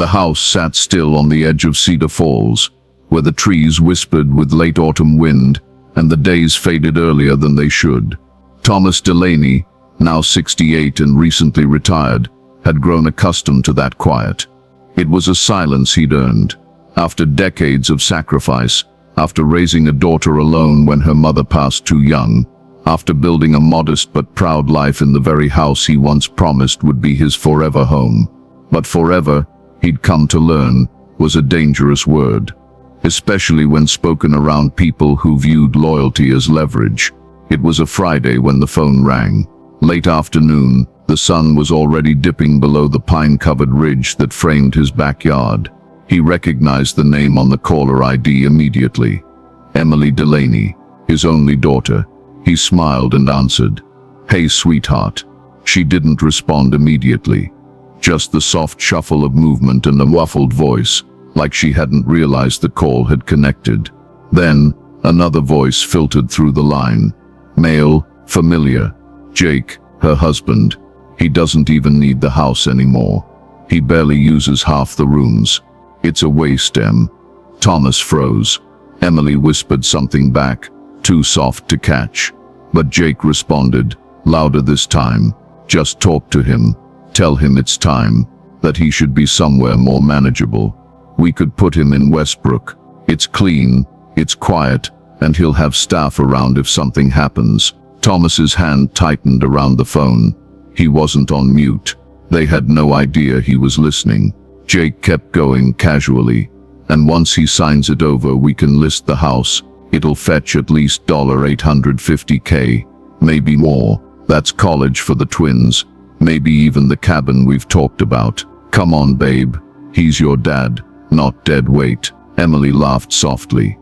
The house sat still on the edge of Cedar Falls, where the trees whispered with late autumn wind and the days faded earlier than they should. Thomas Delaney, now 68 and recently retired, had grown accustomed to that quiet. It was a silence he'd earned. After decades of sacrifice, after raising a daughter alone when her mother passed too young, after building a modest but proud life in the very house he once promised would be his forever home. But forever, he'd come to learn, was a dangerous word, especially when spoken around people who viewed loyalty as leverage. It was a Friday when the phone rang. Late afternoon, the sun was already dipping below the pine-covered ridge that framed his backyard. He recognized the name on the caller ID immediately. Emily Delaney, his only daughter. He smiled and answered, "Hey, sweetheart." She didn't respond immediately. Just the soft shuffle of movement and a muffled voice, like she hadn't realized the call had connected. Then, another voice filtered through the line. Male, familiar. Jake, her husband. He doesn't even need the house anymore. He barely uses half the rooms. It's a waste, Em. Thomas froze. Emily whispered something back, too soft to catch. But Jake responded, louder this time. Just talk to him. Tell him it's time, that he should be somewhere more manageable. We could put him in Westbrook. It's clean, it's quiet, and he'll have staff around if something happens. Thomas's hand tightened around the phone. He wasn't on mute. They had no idea he was listening. Jake kept going casually. And once he signs it over, we can list the house. It'll fetch at least $850K, maybe more. That's college for the twins. Maybe even the cabin we've talked about. Come on, babe. He's your dad, not dead weight. Emily laughed softly.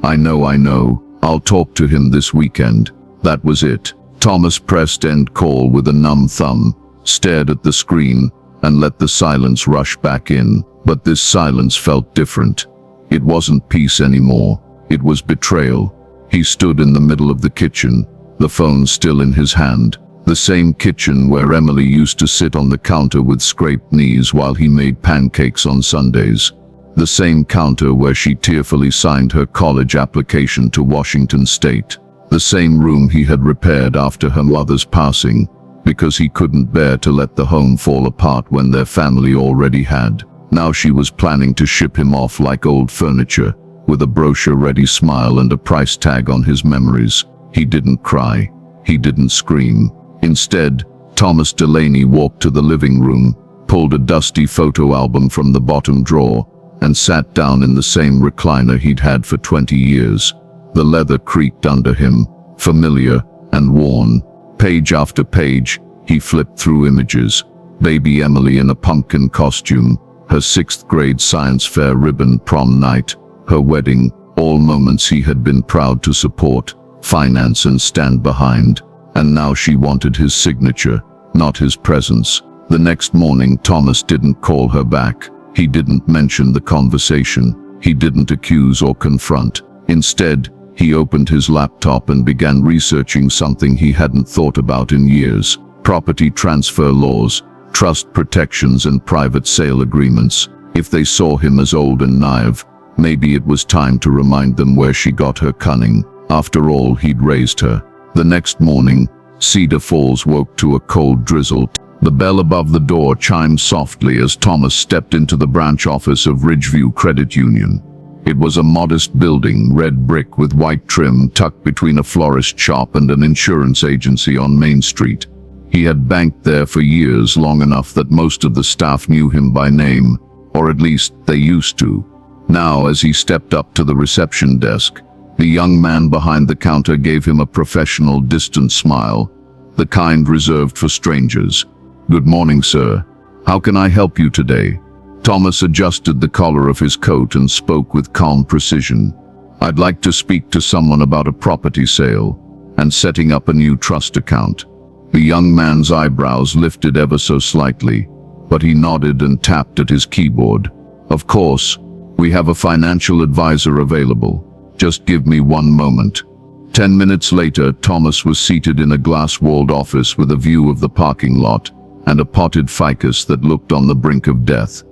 I know. I'll talk to him this weekend. That was it. Thomas pressed end call with a numb thumb, stared at the screen, and let the silence rush back in. But this silence felt different. It wasn't peace anymore. It was betrayal. He stood in the middle of the kitchen, the phone still in his hand. The same kitchen where Emily used to sit on the counter with scraped knees while he made pancakes on Sundays. The same counter where she tearfully signed her college application to Washington State. The same room he had repaired after her mother's passing, because he couldn't bear to let the home fall apart when their family already had. Now she was planning to ship him off like old furniture, with a brochure-ready smile and a price tag on his memories. He didn't cry. He didn't scream. Instead, Thomas Delaney walked to the living room, pulled a dusty photo album from the bottom drawer, and sat down in the same recliner he'd had for 20 years. The leather creaked under him, familiar and worn. Page after page, he flipped through images. Baby Emily in a pumpkin costume, her 6th grade science fair ribbon prom night, her wedding, all moments he had been proud to support, finance and stand behind. And now she wanted his signature, not his presence. The next morning, Thomas didn't call her back. He didn't mention the conversation. He didn't accuse or confront. Instead, he opened his laptop and began researching something he hadn't thought about in years. Property transfer laws, trust protections and private sale agreements. If they saw him as old and naive, maybe it was time to remind them where she got her cunning. After all, he'd raised her. The next morning, Cedar Falls woke to a cold drizzle. The bell above the door chimed softly as Thomas stepped into the branch office of Ridgeview Credit Union. It was a modest building, red brick with white trim, tucked between a florist shop and an insurance agency on Main Street. He had banked there for years, long enough that most of the staff knew him by name, or at least they used to. Now, as he stepped up to the reception desk, the young man behind the counter gave him a professional, distant smile, the kind reserved for strangers. "Good morning, sir. How can I help you today?" Thomas adjusted the collar of his coat and spoke with calm precision. "I'd like to speak to someone about a property sale and setting up a new trust account." The young man's eyebrows lifted ever so slightly, but he nodded and tapped at his keyboard. "Of course, we have a financial advisor available. Just give me one moment." 10 minutes later, Thomas was seated in a glass-walled office with a view of the parking lot and a potted ficus that looked on the brink of death.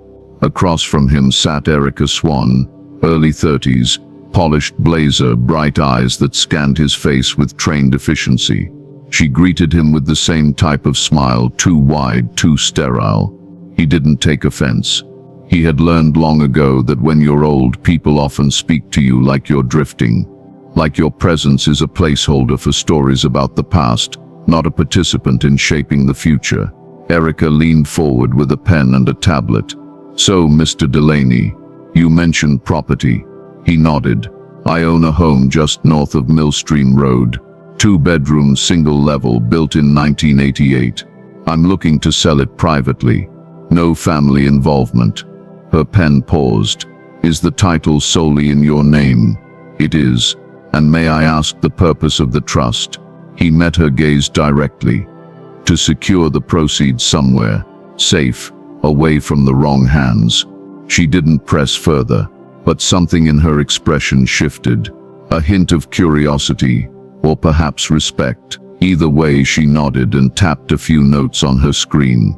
Across from him sat Erica Swan, early 30s, polished blazer, bright eyes that scanned his face with trained efficiency. She greeted him with the same type of smile, too wide, too sterile. He didn't take offense. He had learned long ago that when you're old, people often speak to you like you're drifting, like your presence is a placeholder for stories about the past, not a participant in shaping the future. Erica leaned forward with a pen and a tablet. "So, Mr. Delaney, you mentioned property." He nodded. "I own a home just north of Millstream Road. 2-bedroom, single level, built in 1988. I'm looking to sell it privately. No family involvement." Her pen paused. "Is the title solely in your name?" "It is. And may I ask the purpose of the trust?" He met her gaze directly. "To secure the proceeds somewhere, safe, away from the wrong hands." She didn't press further, but something in her expression shifted. A hint of curiosity, or perhaps respect. Either way, she nodded and tapped a few notes on her screen.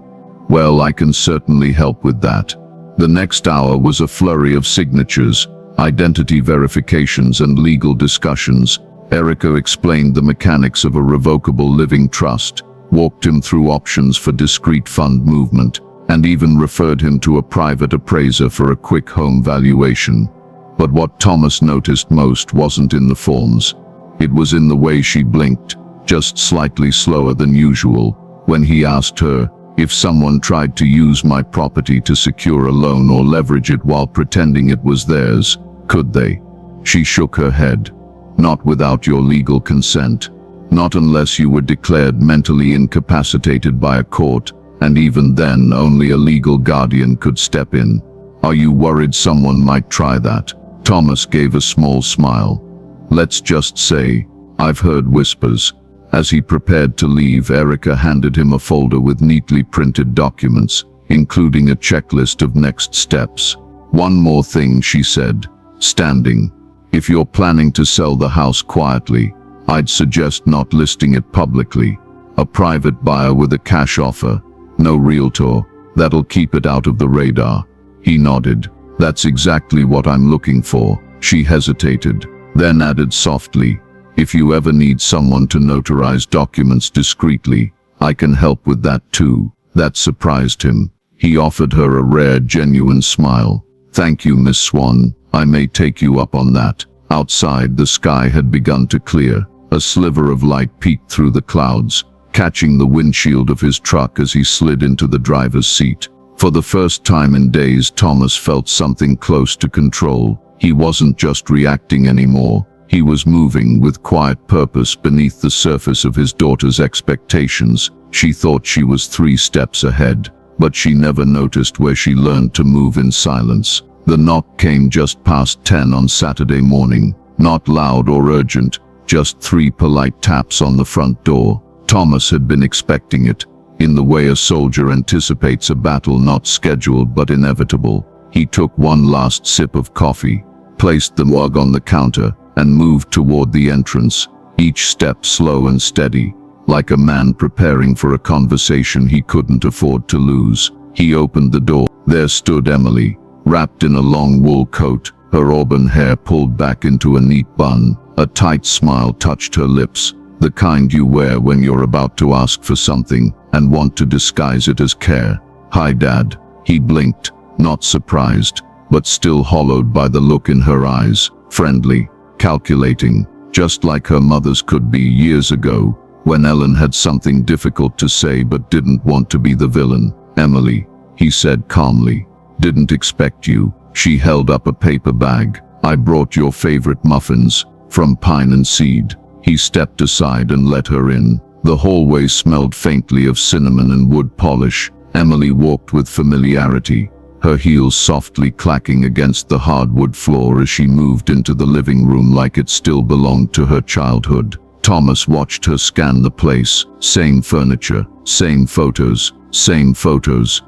"Well, I can certainly help with that." The next hour was a flurry of signatures, identity verifications and legal discussions. Erica explained the mechanics of a revocable living trust, walked him through options for discrete fund movement, and even referred him to a private appraiser for a quick home valuation. But what Thomas noticed most wasn't in the forms. It was in the way she blinked, just slightly slower than usual, when he asked her, "If someone tried to use my property to secure a loan or leverage it while pretending it was theirs, could they?" She shook her head. "Not without your legal consent. Not unless you were declared mentally incapacitated by a court, and even then only a legal guardian could step in. Are you worried someone might try that?" Thomas gave a small smile. "Let's just say, I've heard whispers." As he prepared to leave, Erica handed him a folder with neatly printed documents, including a checklist of next steps. "One more thing," she said, standing. "If you're planning to sell the house quietly, I'd suggest not listing it publicly. A private buyer with a cash offer, no realtor, that'll keep it out of the radar." He nodded. "That's exactly what I'm looking for." She hesitated, then added softly, "If you ever need someone to notarize documents discreetly, I can help with that too." That surprised him. He offered her a rare, genuine smile. "Thank you, Miss Swan. I may take you up on that." Outside, the sky had begun to clear. A sliver of light peeked through the clouds, catching the windshield of his truck as he slid into the driver's seat. For the first time in days, Thomas felt something close to control. He wasn't just reacting anymore. He was moving with quiet purpose beneath the surface of his daughter's expectations. She thought she was 3 steps ahead, but she never noticed where she learned to move in silence. The knock came just past 10 on Saturday morning. Not loud or urgent, just 3 polite taps on the front door. Thomas had been expecting it, in the way a soldier anticipates a battle not scheduled but inevitable. He took one last sip of coffee, placed the mug on the counter, and moved toward the entrance, each step slow and steady, like a man preparing for a conversation he couldn't afford to lose. He opened the door. There stood Emily, wrapped in a long wool coat, her auburn hair pulled back into a neat bun. A tight smile touched her lips, the kind you wear when you're about to ask for something and want to disguise it as care. "Hi, Dad." He blinked, not surprised, but still hollowed by the look in her eyes. Friendly, calculating, just like her mother's could be years ago, when Ellen had something difficult to say but didn't want to be the villain. "Emily," he said calmly, "didn't expect you." She held up a paper bag. "I brought your favorite muffins, from Pine and Seed." He stepped aside and let her in. The hallway smelled faintly of cinnamon and wood polish. Emily walked with familiarity, her heels softly clacking against the hardwood floor as she moved into the living room like it still belonged to her childhood. Thomas watched her scan the place. Same furniture, same photos,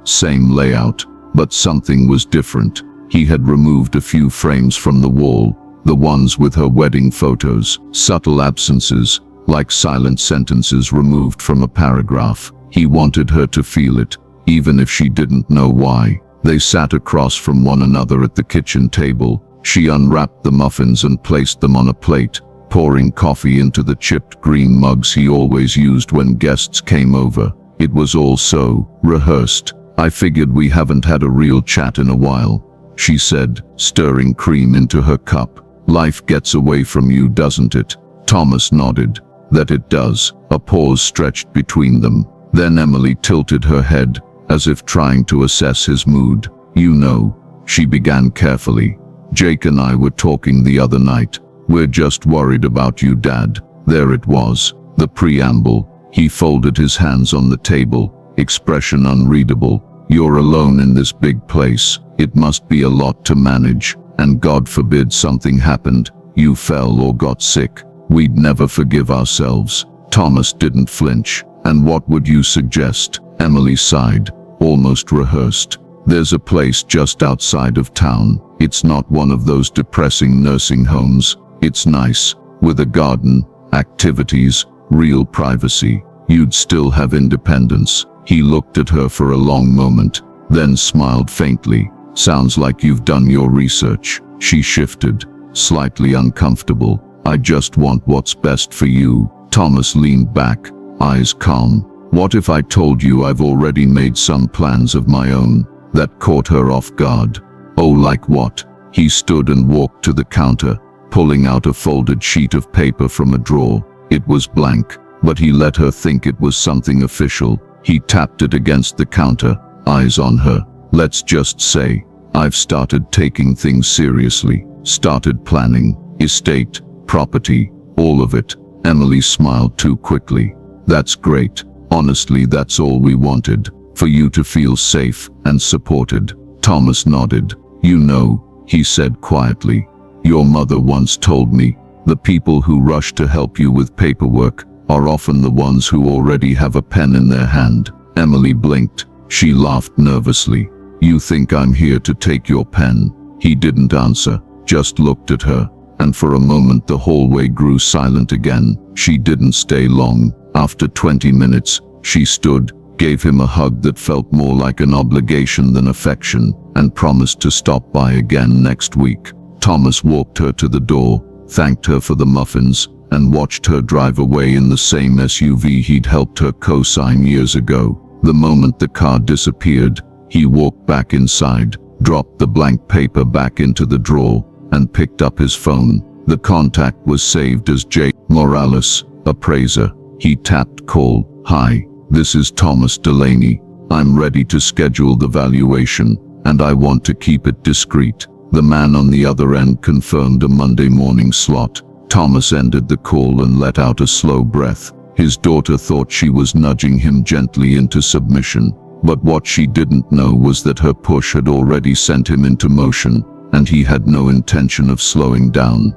same layout. But something was different. He had removed a few frames from the wall, the ones with her wedding photos, subtle absences, like silent sentences removed from a paragraph. He wanted her to feel it, even if she didn't know why. They sat across from one another at the kitchen table. She unwrapped the muffins and placed them on a plate, pouring coffee into the chipped green mugs he always used when guests came over. It was all so rehearsed. I figured we haven't had a real chat in a while, she said, stirring cream into her cup. Life gets away from you, doesn't it? Thomas nodded. That it does. A pause stretched between them. Then Emily tilted her head, as if trying to assess his mood. You know, she began carefully. Jake and I were talking the other night. We're just worried about you, Dad. There it was, the preamble. He folded his hands on the table, expression unreadable. You're alone in this big place. It must be a lot to manage, and God forbid something happened. You fell or got sick. We'd never forgive ourselves. Thomas didn't flinch. And what would you suggest? Emily sighed, almost rehearsed. There's a place just outside of town. It's not one of those depressing nursing homes. It's nice, with a garden, activities, real privacy. You'd still have independence. He looked at her for a long moment, then smiled faintly. Sounds like you've done your research. She shifted, slightly uncomfortable. I just want what's best for you. Thomas leaned back, eyes calm. What if I told you I've already made some plans of my own? That caught her off guard. Oh, like what? He stood and walked to the counter, pulling out a folded sheet of paper from a drawer. It was blank, but he let her think it was something official. He tapped it against the counter, eyes on her. Let's just say, I've started taking things seriously. Started planning, estate, property, all of it. Emily smiled too quickly. That's great. Honestly, that's all we wanted. For you to feel safe and supported. Thomas nodded. You know, he said quietly, your mother once told me, the people who rush to help you with paperwork are often the ones who already have a pen in their hand. Emily blinked. She laughed nervously. You think I'm here to take your pen? He didn't answer, just looked at her, and for a moment the hallway grew silent again. She didn't stay long. After 20 minutes, she stood, gave him a hug that felt more like an obligation than affection, and promised to stop by again next week. Thomas walked her to the door, thanked her for the muffins, and watched her drive away in the same SUV he'd helped her co-sign years ago. The moment the car disappeared, he walked back inside, dropped the blank paper back into the drawer, and picked up his phone. The contact was saved as Jake Morales, appraiser. He tapped call. Hi, this is Thomas Delaney. I'm ready to schedule the valuation, and I want to keep it discreet. The man on the other end confirmed a Monday morning slot. Thomas ended the call and let out a slow breath. His daughter thought she was nudging him gently into submission, but what she didn't know was that her push had already sent him into motion, and he had no intention of slowing down.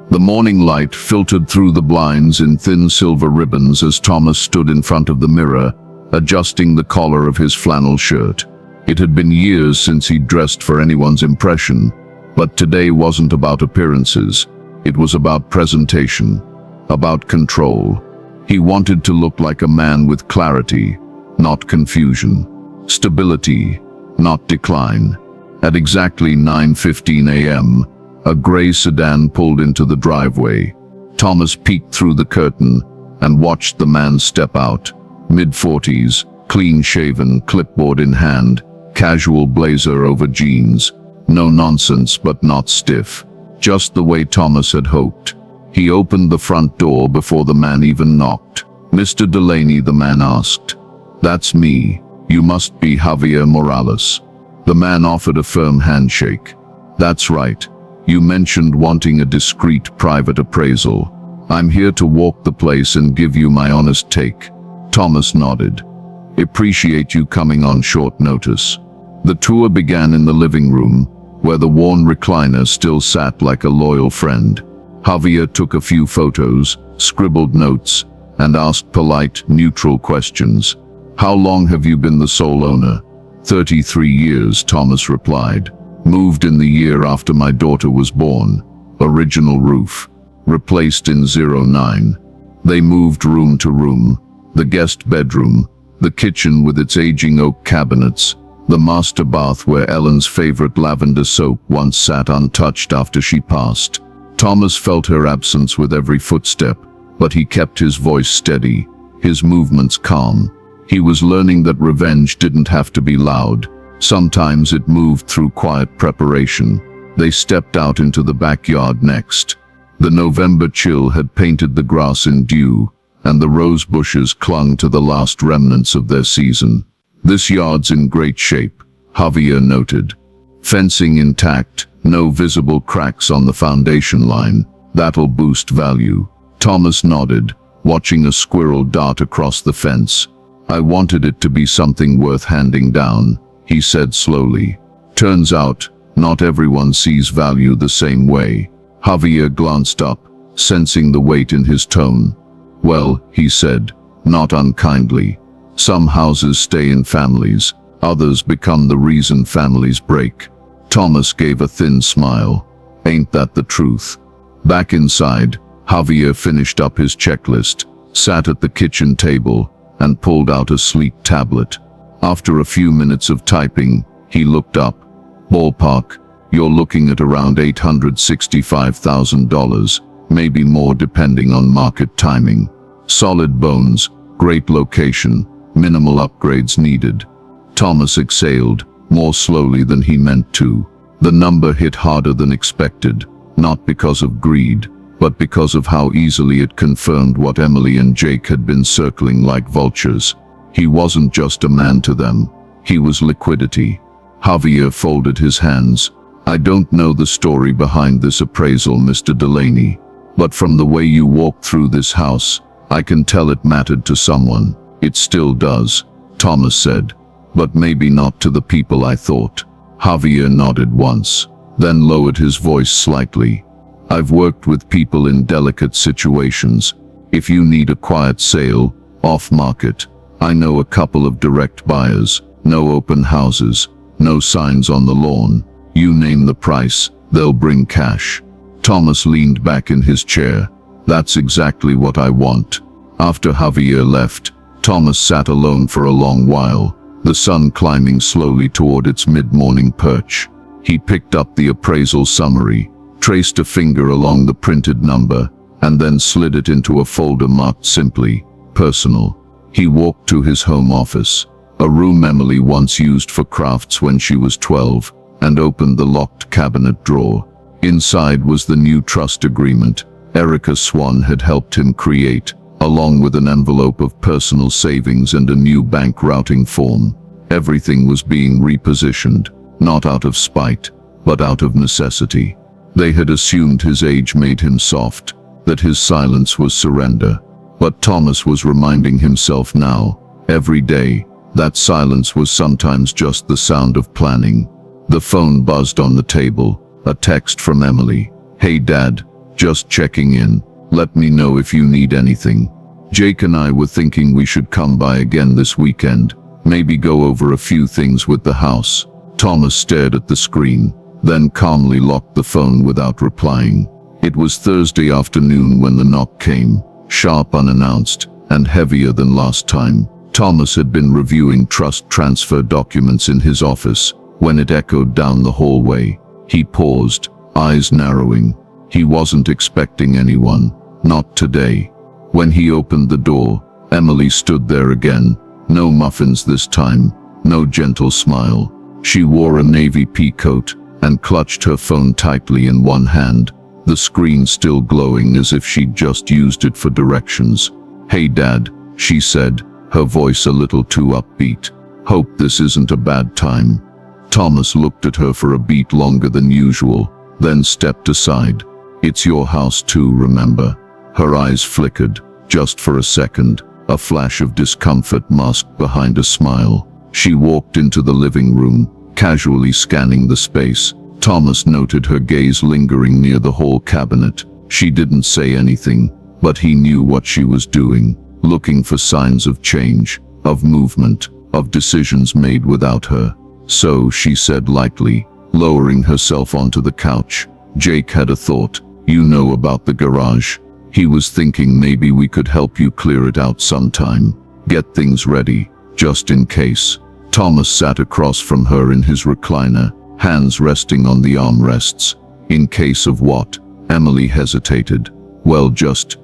The morning light filtered through the blinds in thin silver ribbons as Thomas stood in front of the mirror, adjusting the collar of his flannel shirt. It had been years since he'd dressed for anyone's impression, but today wasn't about appearances. It was about presentation, about control. He wanted to look like a man with clarity, not confusion. Stability, not decline. At exactly 9:15 a.m., a gray sedan pulled into the driveway. Thomas peeked through the curtain and watched the man step out. Mid-40s, clean-shaven, clipboard in hand, casual blazer over jeans. No nonsense, but not stiff. Just the way Thomas had hoped. He opened the front door before the man even knocked. Mr. Delaney, the man asked. That's me. You must be Javier Morales. The man offered a firm handshake. That's right. You mentioned wanting a discreet private appraisal. I'm here to walk the place and give you my honest take. Thomas nodded. Appreciate you coming on short notice. The tour began in the living room, where the worn recliner still sat like a loyal friend. Javier took a few photos, scribbled notes, and asked polite, neutral questions. How long have you been the sole owner? 33 years, Thomas replied. Moved in the year after my daughter was born. Original roof. Replaced in '09. They moved room to room. The guest bedroom, The kitchen with its aging oak cabinets, the master bath where Ellen's favorite lavender soap once sat untouched after she passed. Thomas felt her absence with every footstep, but he kept his voice steady, his movements calm. He was learning that revenge didn't have to be loud. Sometimes it moved through quiet preparation. They stepped out into the backyard next. The November chill had painted the grass in dew, and the rose bushes clung to the last remnants of their season. "This yard's in great shape," Javier noted. "Fencing intact, no visible cracks on the foundation line. That'll boost value." Thomas nodded, watching a squirrel dart across the fence. "I wanted it to be something worth handing down," he said slowly. "Turns out, not everyone sees value the same way." Javier glanced up, sensing the weight in his tone. "Well," he said, not unkindly, "some houses stay in families, others become the reason families break." Thomas gave a thin smile. "Ain't that the truth?" Back inside, Javier finished up his checklist, sat at the kitchen table, and pulled out a sleek tablet. After a few minutes of typing, he looked up. "Ballpark, you're looking at around $865,000, maybe more depending on market timing. Solid bones, great location, minimal upgrades needed." Thomas exhaled, more slowly than he meant to. The number hit harder than expected, not because of greed, but because of how easily it confirmed what Emily and Jake had been circling like vultures. He wasn't just a man to them, he was liquidity. Javier folded his hands. "I don't know the story behind this appraisal, Mr. Delaney, but from the way you walked through this house, I can tell it mattered to someone." "It still does," Thomas said, "but maybe not to the people I thought." Javier nodded once, then lowered his voice slightly. "I've worked with people in delicate situations. If you need a quiet sale, off-market, I know a couple of direct buyers, no open houses, no signs on the lawn. You name the price, they'll bring cash." Thomas leaned back in his chair. "That's exactly what I want." After Javier left, Thomas sat alone for a long while, the sun climbing slowly toward its mid-morning perch. He picked up the appraisal summary, traced a finger along the printed number, and then slid it into a folder marked simply, "Personal." He walked to his home office, a room Emily once used for crafts when she was 12, and opened the locked cabinet drawer. Inside was the new trust agreement Erica Swan had helped him create, along with an envelope of personal savings and a new bank routing form. Everything was being repositioned, not out of spite, but out of necessity. They had assumed his age made him soft, that his silence was surrender. But Thomas was reminding himself now, every day, that silence was sometimes just the sound of planning. The phone buzzed on the table, a text from Emily. "Hey Dad, just checking in. Let me know if you need anything. Jake and I were thinking we should come by again this weekend, maybe go over a few things with the house." Thomas stared at the screen, then calmly locked the phone without replying. It was Thursday afternoon when the knock came, sharp, unannounced, and heavier than last time. Thomas had been reviewing trust transfer documents in his office when it echoed down the hallway. He paused, eyes narrowing. He wasn't expecting anyone, not today. When he opened the door, Emily stood there again. No muffins this time, no gentle smile. She wore a navy pea coat and clutched her phone tightly in one hand, the screen still glowing as if she'd just used it for directions. "Hey Dad," she said, her voice a little too upbeat. "Hope this isn't a bad time." Thomas looked at her for a beat longer than usual, then stepped aside. "It's your house too, remember?" Her eyes flickered, just for a second, a flash of discomfort masked behind a smile. She walked into the living room, casually scanning the space. Thomas noted her gaze lingering near the hall cabinet. She didn't say anything, but he knew what she was doing, looking for signs of change, of movement, of decisions made without her. "So," she said lightly, lowering herself onto the couch, "Jake had a thought. You know about the garage. He was thinking maybe we could help you clear it out sometime. Get things ready." just in case. Thomas sat across from her in his recliner, hands resting on the armrests. In case of what? Emily hesitated. Well, just,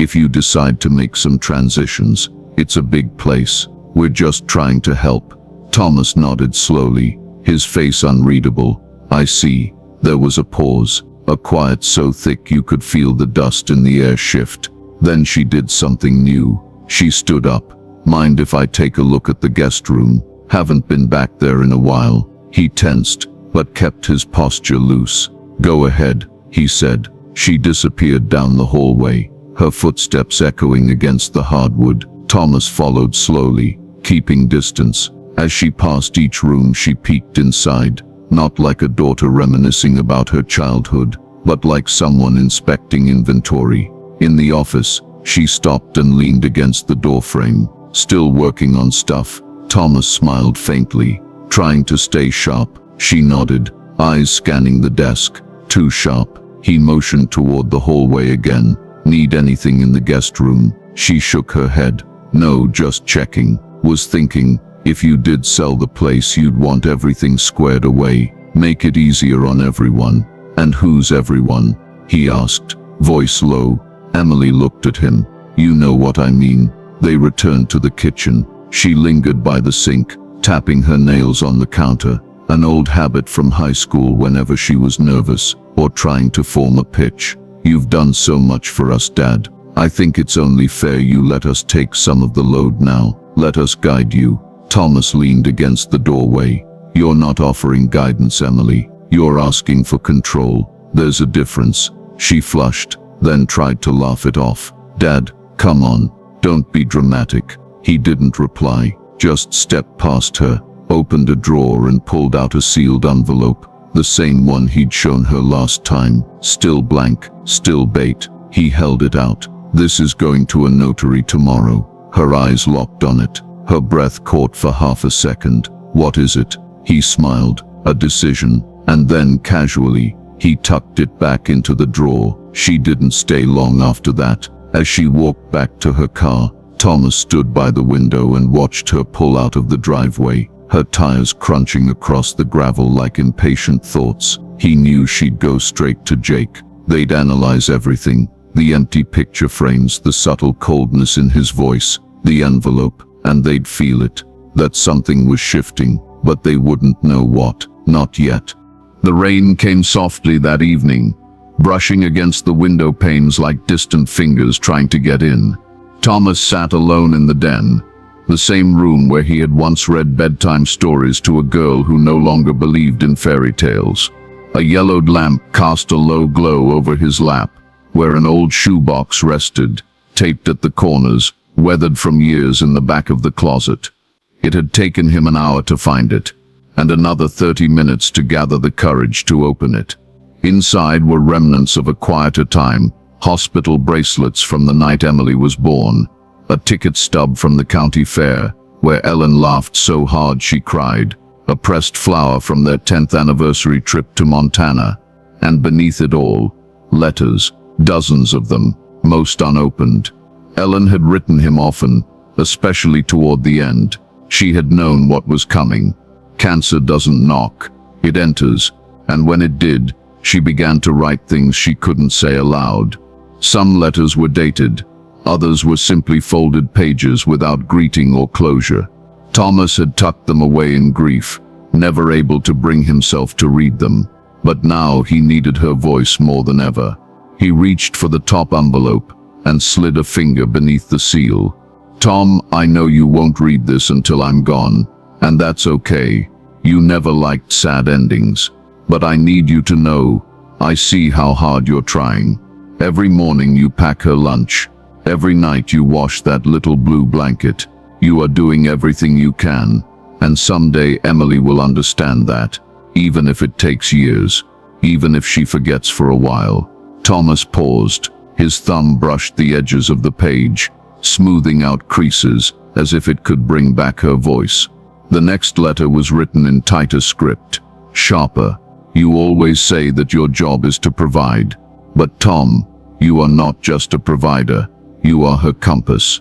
if you decide to make some transitions. It's a big place. We're just trying to help. Thomas nodded slowly, his face unreadable. I see. There was a pause, a quiet so thick you could feel the dust in the air shift. Then she did something new. She stood up. Mind if I take a look at the guest room? Haven't been back there in a while. He tensed, but kept his posture loose. Go ahead, he said. She disappeared down the hallway, her footsteps echoing against the hardwood. Thomas followed slowly, keeping distance. As she passed each room, she peeked inside, not like a daughter reminiscing about her childhood, but like someone inspecting inventory. In the office, she stopped and leaned against the doorframe, still working on stuff. Thomas smiled faintly, trying to stay sharp. She nodded, eyes scanning the desk. Too sharp. He motioned toward the hallway again. Need anything in the guest room? She shook her head. No, just checking. Was thinking, if you did sell the place, you'd want everything squared away. Make it easier on everyone. And who's everyone? He asked, voice low. Emily looked at him. You know what I mean. They returned to the kitchen. She lingered by the sink, tapping her nails on the counter, an old habit from high school whenever she was nervous or trying to form a pitch. You've done so much for us, Dad. I think it's only fair you let us take some of the load now. Let us guide you. Thomas leaned against the doorway. You're not offering guidance, Emily. You're asking for control. There's a difference. She flushed, then tried to laugh it off. Dad, come on. Don't be dramatic. He didn't reply, just stepped past her, opened a drawer and pulled out a sealed envelope, the same one he'd shown her last time, still blank, still bait. He held it out. This is going to a notary tomorrow. Her eyes locked on it, her breath caught for half a second. What is it? He smiled. A decision. And then casually, he tucked it back into the drawer. She didn't stay long after that. As she walked back to her car, Thomas stood by the window and watched her pull out of the driveway, her tires crunching across the gravel like impatient thoughts. He knew she'd go straight to Jake. They'd analyze everything, the empty picture frames, the subtle coldness in his voice, the envelope, and they'd feel it, that something was shifting, but they wouldn't know what, not yet. The rain came softly that evening, brushing against the window panes like distant fingers trying to get in. Thomas sat alone in the den, the same room where he had once read bedtime stories to a girl who no longer believed in fairy tales. A yellowed lamp cast a low glow over his lap, where an old shoebox rested, taped at the corners, weathered from years in the back of the closet. It had taken him an hour to find it, and another 30 minutes to gather the courage to open it. Inside were remnants of a quieter time, hospital bracelets from the night Emily was born, a ticket stub from the county fair, where Ellen laughed so hard she cried, a pressed flower from their 10th anniversary trip to Montana, and beneath it all, letters, dozens of them, most unopened. Ellen had written him often, especially toward the end. She had known what was coming. Cancer doesn't knock, it enters, and when it did, she began to write things she couldn't say aloud. Some letters were dated, others were simply folded pages without greeting or closure. Thomas had tucked them away in grief, never able to bring himself to read them. But now he needed her voice more than ever. He reached for the top envelope and slid a finger beneath the seal. Tom, I know you won't read this until I'm gone, and that's okay. You never liked sad endings. But I need you to know, I see how hard you're trying. Every morning you pack her lunch. Every night you wash that little blue blanket. You are doing everything you can. And someday Emily will understand that, even if it takes years, even if she forgets for a while. Thomas paused. His thumb brushed the edges of the page, smoothing out creases as if it could bring back her voice. The next letter was written in tighter script, sharper. You always say that your job is to provide. But Tom, you are not just a provider. You are her compass.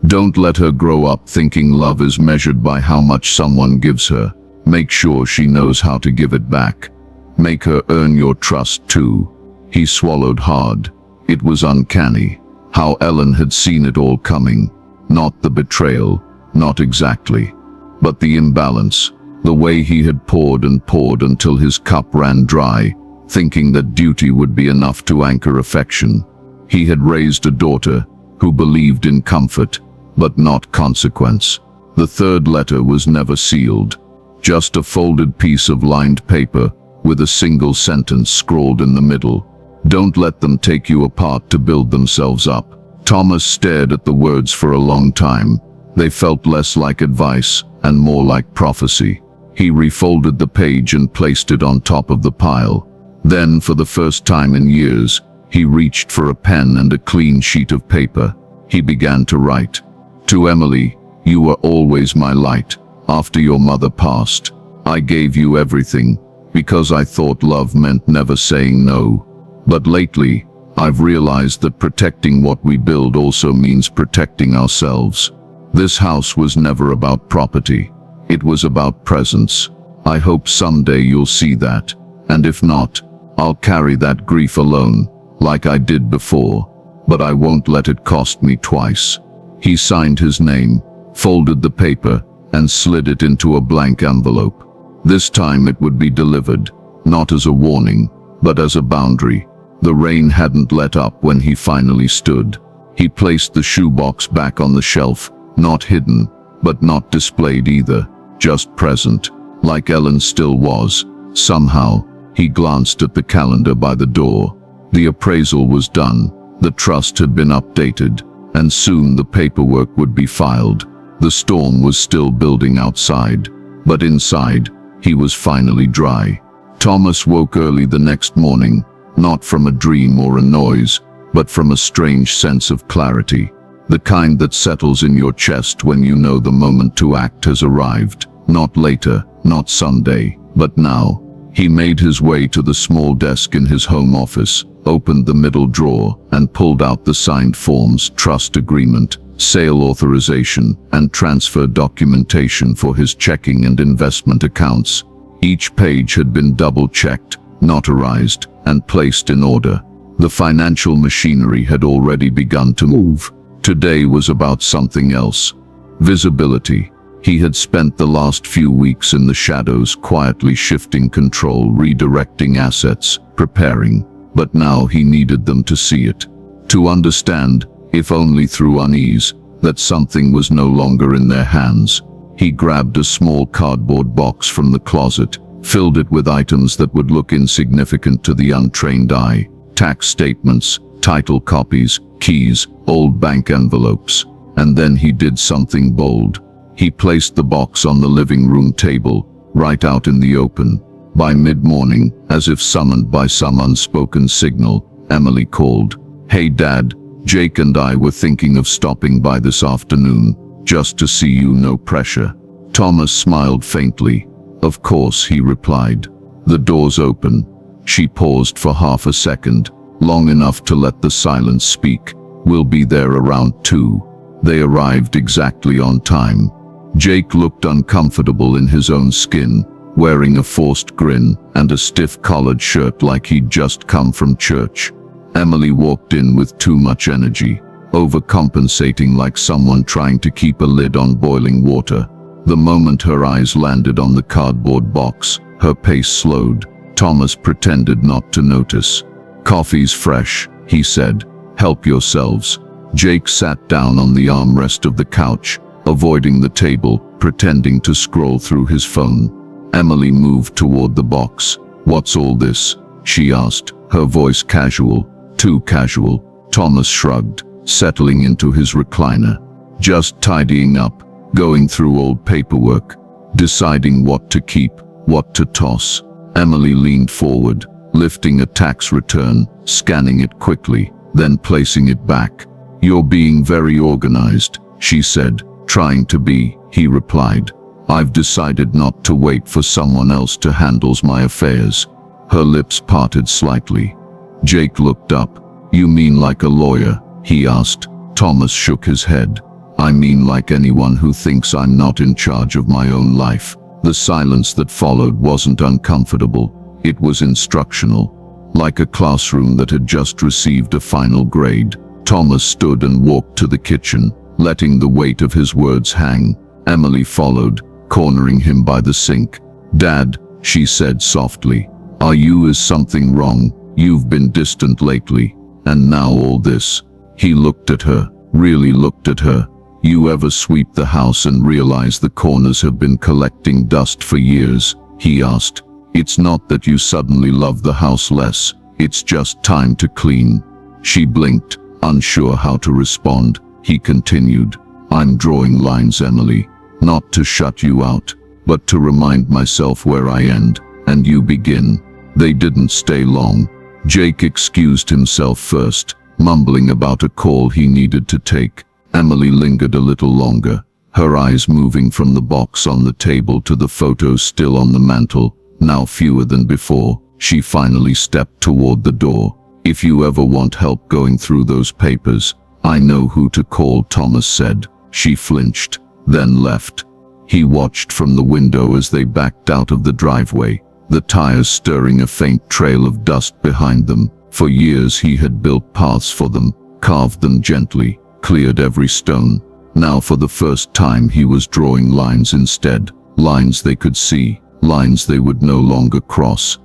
Don't let her grow up thinking love is measured by how much someone gives her. Make sure she knows how to give it back. Make her earn your trust too." He swallowed hard. It was uncanny how Ellen had seen it all coming. Not the betrayal, not exactly, but the imbalance, the way he had poured and poured until his cup ran dry, thinking that duty would be enough to anchor affection. He had raised a daughter who believed in comfort, but not consequence. The third letter was never sealed, just a folded piece of lined paper with a single sentence scrawled in the middle. "Don't let them take you apart to build themselves up." Thomas stared at the words for a long time. They felt less like advice and more like prophecy. He refolded the page and placed it on top of the pile. Then, for the first time in years, he reached for a pen and a clean sheet of paper. He began to write. "To Emily, you were always my light. After your mother passed, I gave you everything, because I thought love meant never saying no. But lately, I've realized that protecting what we build also means protecting ourselves. This house was never about property. It was about presence. I hope someday you'll see that, and if not, I'll carry that grief alone, like I did before, but I won't let it cost me twice." He signed his name, folded the paper, and slid it into a blank envelope. This time it would be delivered, not as a warning, but as a boundary. The rain hadn't let up when he finally stood. He placed the shoebox back on the shelf, not hidden, but not displayed either, just present, like Ellen still was. Somehow, he glanced at the calendar by the door. The appraisal was done, the trust had been updated, and soon the paperwork would be filed. The storm was still building outside, but inside, he was finally dry. Thomas woke early the next morning, not from a dream or a noise, but from a strange sense of clarity, the kind that settles in your chest when you know the moment to act has arrived. Not later, not someday, but now. He made his way to the small desk in his home office, opened the middle drawer, and pulled out the signed forms, trust agreement, sale authorization, and transfer documentation for his checking and investment accounts. Each page had been double-checked, notarized, and placed in order. The financial machinery had already begun to move. Today was about something else. Visibility. He had spent the last few weeks in the shadows, quietly shifting control, redirecting assets, preparing. But now he needed them to see it. To understand, if only through unease, that something was no longer in their hands. He grabbed a small cardboard box from the closet, filled it with items that would look insignificant to the untrained eye. Tax statements, title copies, keys, old bank envelopes. And then he did something bold. He placed the box on the living room table, right out in the open. By mid-morning, as if summoned by some unspoken signal, Emily called. "Hey Dad, Jake and I were thinking of stopping by this afternoon, just to see you, no pressure." Thomas smiled faintly. "Of course," he replied. "The door's open." She paused for half a second, long enough to let the silence speak. "We'll be there around 2. They arrived exactly on time. Jake looked uncomfortable in his own skin, wearing a forced grin and a stiff collared shirt like he'd just come from church. Emily walked in with too much energy, overcompensating like someone trying to keep a lid on boiling water. The moment her eyes landed on the cardboard box, her pace slowed. Thomas pretended not to notice. "Coffee's fresh," he said. "Help yourselves." Jake sat down on the armrest of the couch, avoiding the table, pretending to scroll through his phone. Emily moved toward the box. "What's all this?" she asked, her voice casual. Too casual. Thomas shrugged, settling into his recliner. "Just tidying up, going through old paperwork, deciding what to keep, what to toss." Emily leaned forward, lifting a tax return, scanning it quickly, then placing it back. "You're being very organized," she said. "Trying to be," he replied. "I've decided not to wait for someone else to handle my affairs." Her lips parted slightly. Jake looked up. "You mean like a lawyer?" he asked. Thomas shook his head. I mean like anyone who thinks I'm not in charge of my own life. The silence that followed wasn't uncomfortable. It was instructional, like a classroom that had just received a final grade. Thomas stood and walked to the kitchen, letting the weight of his words hang. Emily followed, cornering him by the sink. "Dad," she said softly, "is something wrong? You've been distant lately, and now all this." He looked at her, really looked at her. "You ever sweep the house and realize the corners have been collecting dust for years?" he asked. "It's not that you suddenly love the house less, it's just time to clean." She blinked, unsure how to respond. He continued, "I'm drawing lines, Emily, not to shut you out, but to remind myself where I end, and you begin." They didn't stay long. Jake excused himself first, mumbling about a call he needed to take. Emily lingered a little longer, her eyes moving from the box on the table to the photos still on the mantel, now fewer than before. She finally stepped toward the door. "If you ever want help going through those papers, I know who to call," Thomas said. She flinched, then left. He watched from the window as they backed out of the driveway, the tires stirring a faint trail of dust behind them. For years he had built paths for them, carved them gently, cleared every stone. Now for the first time he was drawing lines instead, lines they could see, lines they would no longer cross.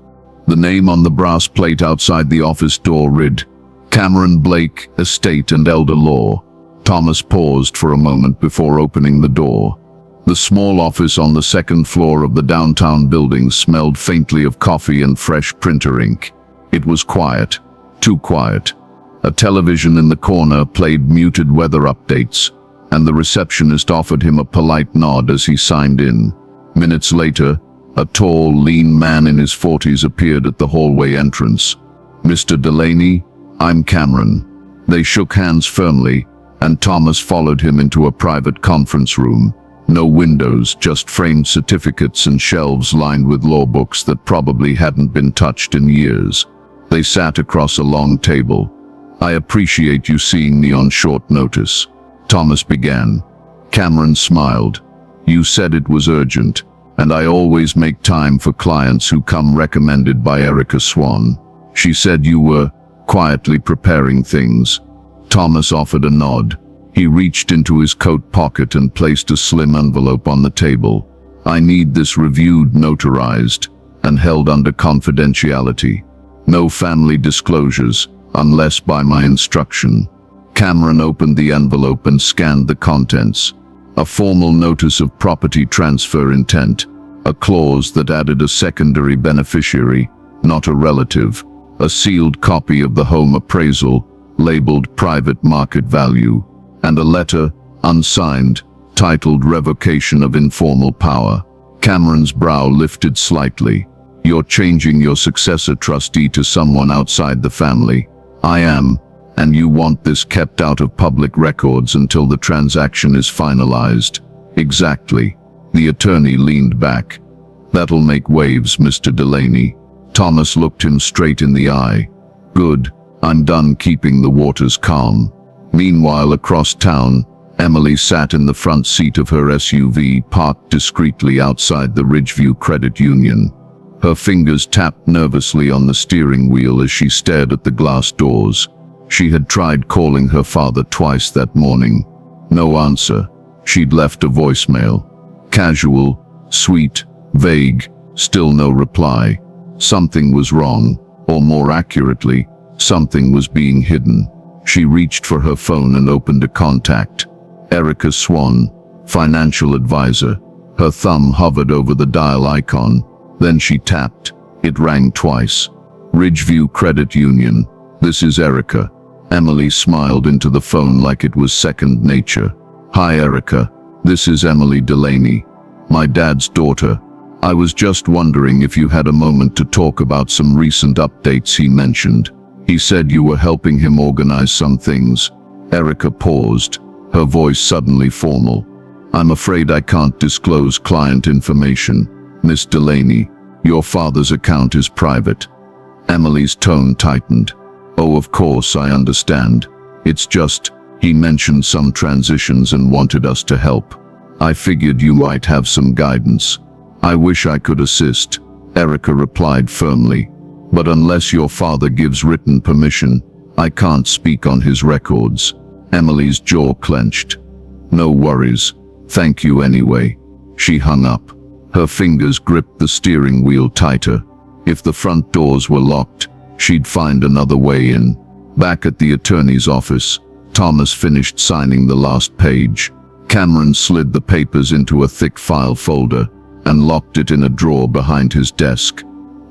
The name on the brass plate outside the office door read, "Cameron Blake, Estate and Elder Law." Thomas paused for a moment before opening the door. The small office on the second floor of the downtown building smelled faintly of coffee and fresh printer ink. It was quiet, too quiet. A television in the corner played muted weather updates, and the receptionist offered him a polite nod as he signed in. Minutes later, a tall, lean man in his 40s appeared at the hallway entrance. "Mr. Delaney, I'm Cameron." They shook hands firmly, and Thomas followed him into a private conference room. No windows, just framed certificates and shelves lined with law books that probably hadn't been touched in years. They sat across a long table. "I appreciate you seeing me on short notice," Thomas began. Cameron smiled. "You said it was urgent, and I always make time for clients who come recommended by Erica Swan. She said you were quietly preparing things." Thomas offered a nod. He reached into his coat pocket and placed a slim envelope on the table. "I need this reviewed, notarized, and held under confidentiality. No family disclosures, unless by my instruction." Cameron opened the envelope and scanned the contents. A formal notice of property transfer intent, a clause that added a secondary beneficiary, not a relative, a sealed copy of the home appraisal, labeled private market value, and a letter, unsigned, titled Revocation of Informal Power. Cameron's brow lifted slightly. "You're changing your successor trustee to someone outside the family." "I am, and you want this kept out of public records until the transaction is finalized." "Exactly." The attorney leaned back. "That'll make waves, Mr. Delaney." Thomas looked him straight in the eye. "Good. I'm done keeping the waters calm." Meanwhile, across town, Emily sat in the front seat of her SUV parked discreetly outside the Ridgeview Credit Union. Her fingers tapped nervously on the steering wheel as she stared at the glass doors. She had tried calling her father twice that morning. No answer. She'd left a voicemail. Casual, sweet, vague, still no reply. Something was wrong, or more accurately, something was being hidden. She reached for her phone and opened a contact. Erica Swan, financial advisor. Her thumb hovered over the dial icon. Then she tapped. It rang twice. "Ridgeview Credit Union. This is Erica." Emily smiled into the phone like it was second nature. "Hi, Erica. This is Emily Delaney, my dad's daughter. I was just wondering if you had a moment to talk about some recent updates he mentioned. He said you were helping him organize some things." Erica paused, her voice suddenly formal. "I'm afraid I can't disclose client information, Miss Delaney. Your father's account is private." Emily's tone tightened. "Oh, of course, I understand. It's just, He mentioned some transitions and wanted us to help. I figured you might have some guidance. I wish I could assist, Erica replied firmly. But unless your father gives written permission, I can't speak on his records. Emily's jaw clenched. No worries. Thank you anyway. She hung up. Her fingers gripped the steering wheel tighter. If the front doors were locked, she'd find another way in. Back at the attorney's office, Thomas finished signing the last page. Cameron slid the papers into a thick file folder and locked it in a drawer behind his desk.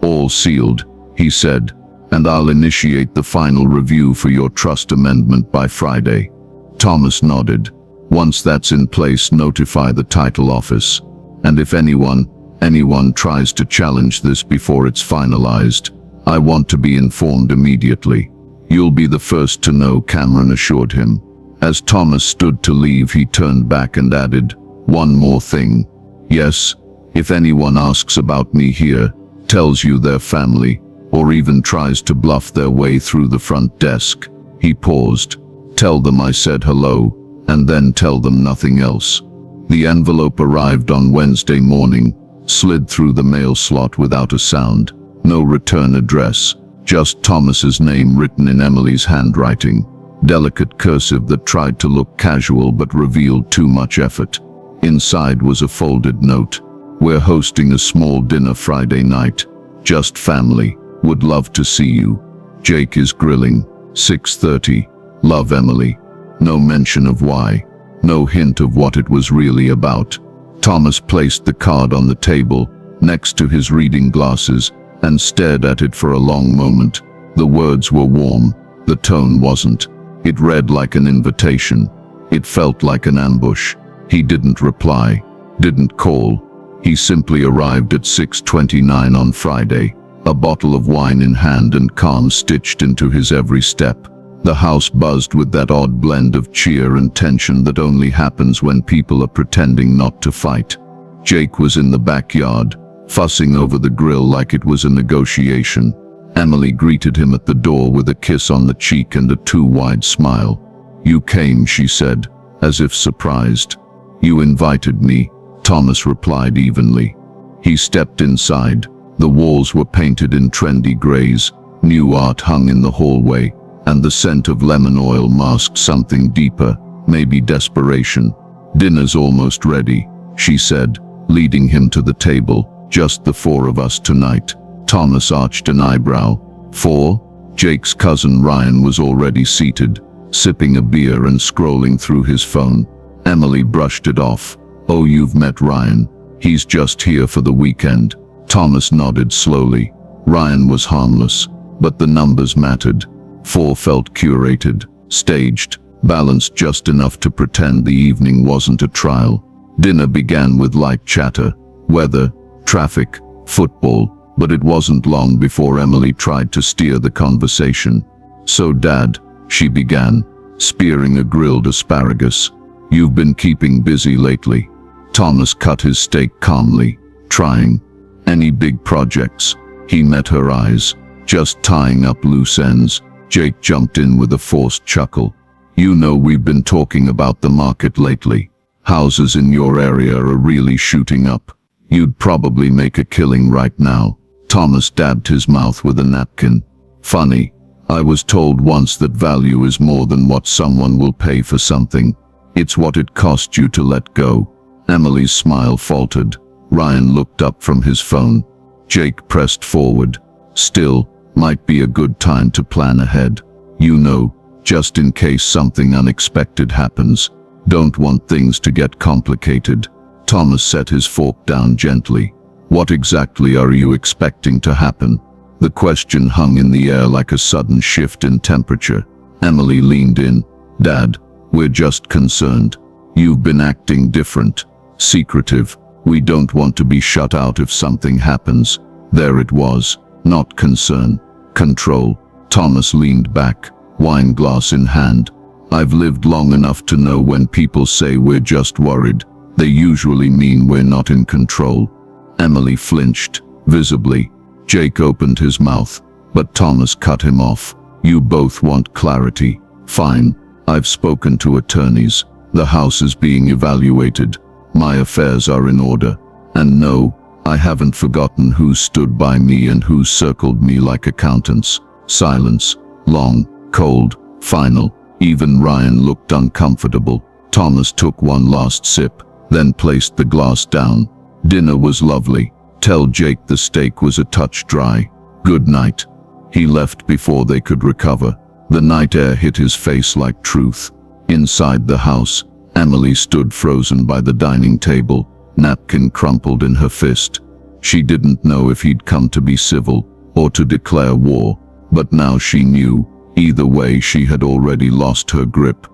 All sealed, he said, and I'll initiate the final review for your trust amendment by Friday. Thomas nodded. Once that's in place, notify the title office. And if anyone tries to challenge this before it's finalized, I want to be informed immediately. You'll be the first to know, Cameron assured him. As Thomas stood to leave, he turned back and added, one more thing. Yes, if anyone asks about me here, tells you their family, or even tries to bluff their way through the front desk. He paused. Tell them I said hello, and then tell them nothing else. The envelope arrived on Wednesday morning, slid through the mail slot without a sound. No return address, just Thomas's name written in Emily's handwriting. Delicate cursive that tried to look casual but revealed too much effort. Inside was a folded note. We're hosting a small dinner Friday night. Just family. Would love to see you. Jake is grilling. 6:30. Love, Emily. No mention of why. No hint of what it was really about. Thomas placed the card on the table, next to his reading glasses, and stared at it for a long moment. The words were warm. The tone wasn't. It read like an invitation. It felt like an ambush. He didn't reply. Didn't call. He simply arrived at 6:29 on Friday, a bottle of wine in hand and calm stitched into his every step. The house buzzed with that odd blend of cheer and tension that only happens when people are pretending not to fight. Jake was in the backyard, fussing over the grill like it was a negotiation. Emily greeted him at the door with a kiss on the cheek and a too-wide smile. You came, she said, as if surprised. You invited me, Thomas replied evenly. He stepped inside. The walls were painted in trendy grays, new art hung in the hallway, and the scent of lemon oil masked something deeper, maybe desperation. Dinner's almost ready, she said, leading him to the table. Just the four of us tonight. Thomas arched an eyebrow. 4? Jake's cousin Ryan was already seated, sipping a beer and scrolling through his phone. Emily brushed it off. Oh, you've met Ryan. He's just here for the weekend. Thomas nodded slowly. Ryan was harmless, but the numbers mattered. 4 felt curated, staged, balanced just enough to pretend the evening wasn't a trial. Dinner began with light chatter, weather, traffic, football, but it wasn't long before Emily tried to steer the conversation. So, Dad, she began, spearing a grilled asparagus. You've been keeping busy lately. Thomas cut his steak calmly, trying. Any big projects? He met her eyes. Just tying up loose ends. Jake jumped in with a forced chuckle. You know, we've been talking about the market lately. Houses in your area are really shooting up. You'd probably make a killing right now. Thomas dabbed his mouth with a napkin. Funny. I was told once that value is more than what someone will pay for something. It's what it cost you to let go. Emily's smile faltered. Ryan looked up from his phone. Jake pressed forward. Still, might be a good time to plan ahead. You know, just in case something unexpected happens. Don't want things to get complicated. Thomas set his fork down gently. What exactly are you expecting to happen? The question hung in the air like a sudden shift in temperature. Emily leaned in. Dad, we're just concerned. You've been acting different, secretive. We don't want to be shut out if something happens. There it was. Not concern. Control. Thomas leaned back, wine glass in hand. I've lived long enough to know when people say we're just worried, they usually mean we're not in control. Emily flinched, visibly. Jake opened his mouth, but Thomas cut him off. You both want clarity. Fine. I've spoken to attorneys. The house is being evaluated. My affairs are in order. And no, I haven't forgotten who stood by me and who circled me like accountants. Silence. Long, cold, final. Even Ryan looked uncomfortable. Thomas took one last sip, then placed the glass down. Dinner was lovely. Tell Jake the steak was a touch dry. Good night. He left before they could recover. The night air hit his face like truth. Inside the house, Emily stood frozen by the dining table, napkin crumpled in her fist. She didn't know if he'd come to be civil or to declare war, but now she knew. Either way, she had already lost her grip.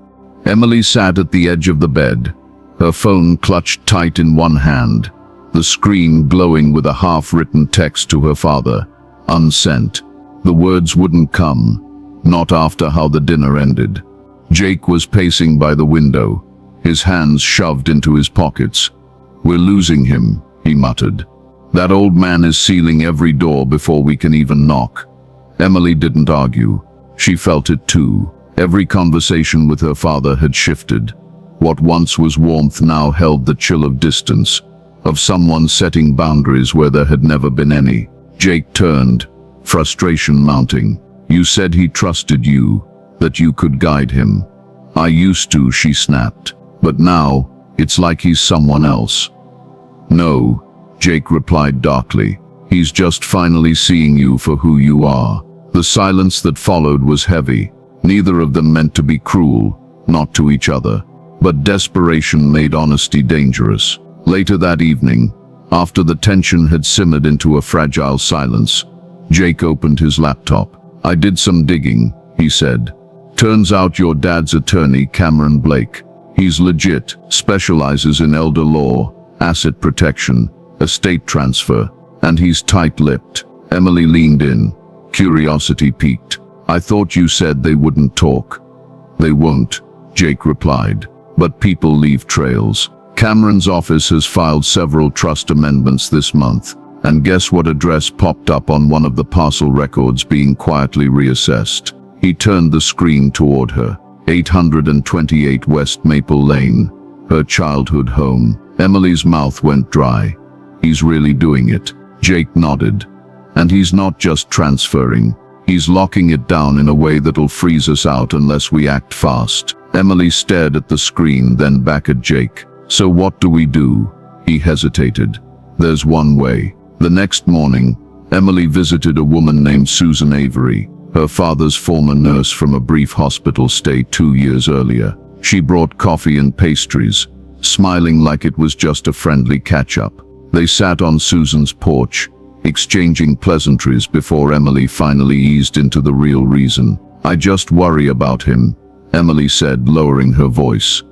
Emily sat at the edge of the bed, her phone clutched tight in one hand, the screen glowing with a half-written text to her father. Unsent. The words wouldn't come, not after how the dinner ended. Jake was pacing by the window, his hands shoved into his pockets. "We're losing him," he muttered. "That old man is sealing every door before we can even knock." Emily didn't argue. She felt it too. Every conversation with her father had shifted. What once was warmth now held the chill of distance, of someone setting boundaries where there had never been any. Jake turned, frustration mounting. "You said he trusted you, that you could guide him." "I used to," she snapped. "But now, it's like he's someone else." "No," Jake replied darkly. "He's just finally seeing you for who you are." The silence that followed was heavy. Neither of them meant to be cruel, not to each other. But desperation made honesty dangerous. Later that evening, after the tension had simmered into a fragile silence, Jake opened his laptop. "I did some digging," he said. "Turns out your dad's attorney, Cameron Blake. He's legit, specializes in elder law, asset protection, estate transfer, and he's tight-lipped." Emily leaned in. Curiosity piqued. "I thought you said they wouldn't talk." "They won't," Jake replied. "But people leave trails. Cameron's office has filed several trust amendments this month, and guess what address popped up on one of the parcel records being quietly reassessed?" He turned the screen toward her. 828 West Maple Lane, her childhood home. Emily's mouth went dry. "He's really doing it." Jake nodded. "And he's not just transferring. He's locking it down in a way that'll freeze us out unless we act fast." Emily stared at the screen, then back at Jake. "So what do we do?" He hesitated. "There's one way." The next morning, Emily visited a woman named Susan Avery, her father's former nurse from a brief hospital stay 2 years earlier. She brought coffee and pastries, smiling like it was just a friendly catch-up. They sat on Susan's porch, exchanging pleasantries before Emily finally eased into the real reason. "I just worry about him," Emily said, lowering her voice.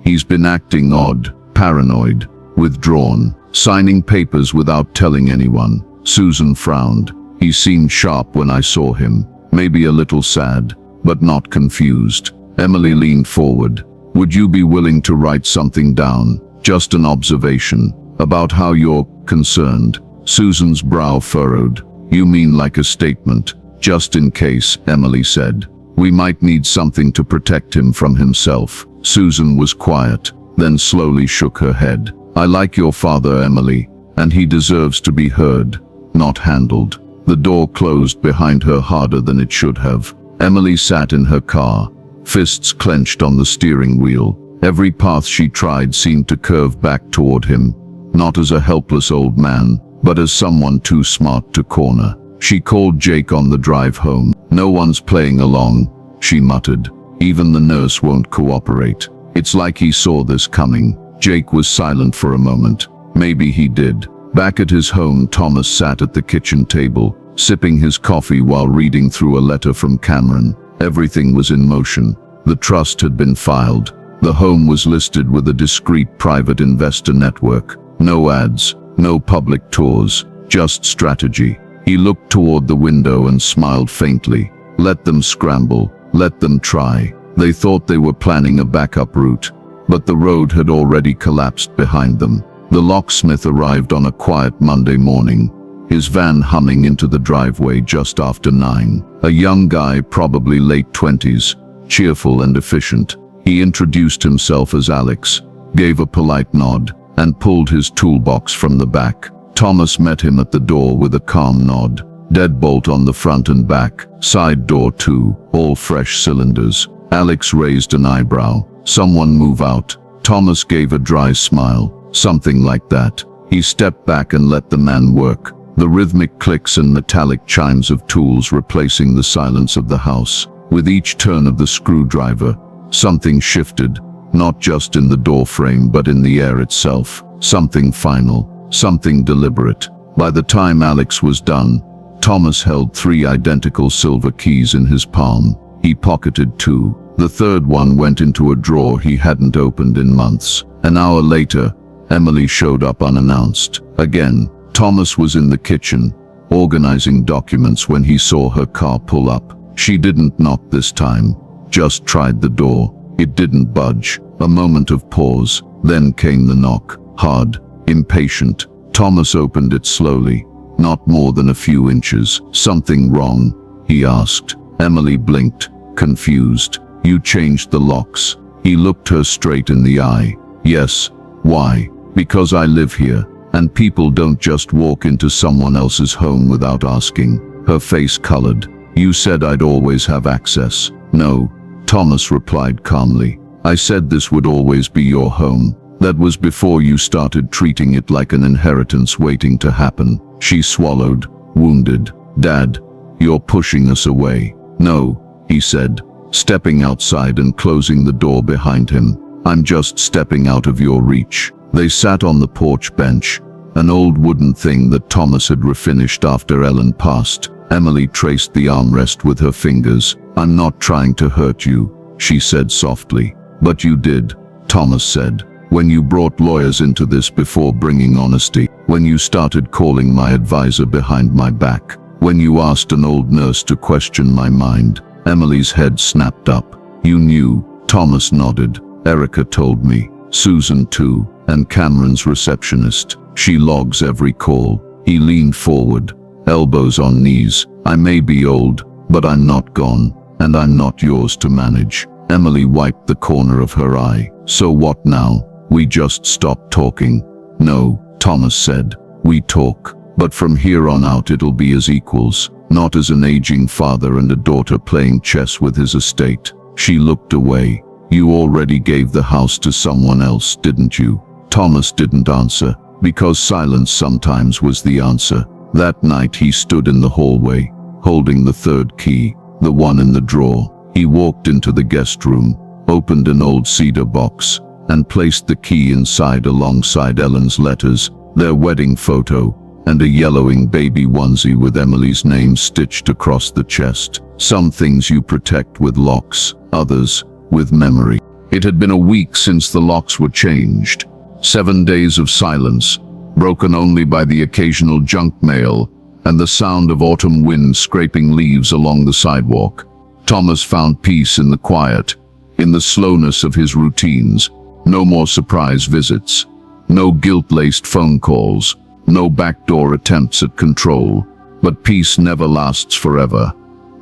"He's been acting odd, paranoid, withdrawn, signing papers without telling anyone." Susan frowned. "He seemed sharp when I saw him, maybe a little sad, but not confused." Emily leaned forward. "Would you be willing to write something down, just an observation, about how you're concerned?" Susan's brow furrowed. "You mean like a statement?" "Just in case," Emily said. "We might need something to protect him from himself." Susan was quiet, then slowly shook her head. "I like your father, Emily, and he deserves to be heard, not handled." The door closed behind her harder than it should have. Emily sat in her car, fists clenched on the steering wheel. Every path she tried seemed to curve back toward him, not as a helpless old man, but as someone too smart to corner. She called Jake on the drive home. "No one's playing along," she muttered. "Even the nurse won't cooperate." It's like he saw this coming. Jake was silent for a moment. Maybe he did. Back at his home, Thomas sat at the kitchen table, sipping his coffee while reading through a letter from Cameron. Everything was in motion. The trust had been filed. The home was listed with a discreet private investor network. No ads, no public tours, just strategy. He looked toward the window and smiled faintly. Let them scramble, let them try. They thought they were planning a backup route, but the road had already collapsed behind them. The locksmith arrived on a quiet Monday morning, his van humming into the driveway just after 9. A young guy, probably late 20s, cheerful and efficient. He introduced himself as Alex, gave a polite nod, and pulled his toolbox from the back. Thomas met him at the door with a calm nod. Deadbolt on the front and back, side door too, all fresh cylinders. Alex raised an eyebrow. Someone move out. Thomas gave a dry smile. Something like that. He stepped back and let the man work. The rhythmic clicks and metallic chimes of tools replacing the silence of the house. With each turn of the screwdriver, something shifted, not just in the door frame but in the air itself. Something final, something deliberate. By the time Alex was done, Thomas held 3 identical silver keys in his palm. He pocketed 2. The third one went into a drawer he hadn't opened in months. An hour later, Emily showed up unannounced. Again, Thomas was in the kitchen, organizing documents when he saw her car pull up. She didn't knock this time, just tried the door. It didn't budge. A moment of pause, then came the knock. Hard, impatient. Thomas opened it slowly, not more than a few inches. Something wrong? He asked. Emily blinked, confused. You changed the locks. He looked her straight in the eye. Yes. Why? Because I live here, and people don't just walk into someone else's home without asking. Her face colored. You said I'd always have access. No, Thomas replied calmly. I said this would always be your home. That was before you started treating it like an inheritance waiting to happen. She swallowed, wounded. Dad, you're pushing us away. No, he said, stepping outside and closing the door behind him. I'm just stepping out of your reach. They sat on the porch bench, an old wooden thing that Thomas had refinished after Ellen passed. Emily traced the armrest with her fingers. I'm not trying to hurt you, she said softly. But you did, Thomas said, when you brought lawyers into this before bringing honesty, when you started calling my advisor behind my back, when you asked an old nurse to question my mind. Emily's head snapped up. You knew, Thomas nodded. Erica told me. Susan too, and Cameron's receptionist. She logs every call. He leaned forward, elbows on knees. I may be old, but I'm not gone, and I'm not yours to manage. Emily wiped the corner of her eye. So what now? We just stopped talking. No, Thomas said. We talk, but from here on out it'll be as equals, not as an aging father and a daughter playing chess with his estate. She looked away. You already gave the house to someone else, didn't you? Thomas didn't answer, because silence sometimes was the answer. That night he stood in the hallway, holding the third key, the one in the drawer. He walked into the guest room, opened an old cedar box, and placed the key inside alongside Ellen's letters, their wedding photo, and a yellowing baby onesie with Emily's name stitched across the chest. Some things you protect with locks, others with memory. It had been a week since the locks were changed. 7 days of silence, broken only by the occasional junk mail and the sound of autumn wind scraping leaves along the sidewalk. Thomas found peace in the quiet, in the slowness of his routines. No more surprise visits, no guilt-laced phone calls, no backdoor attempts at control. But peace never lasts forever.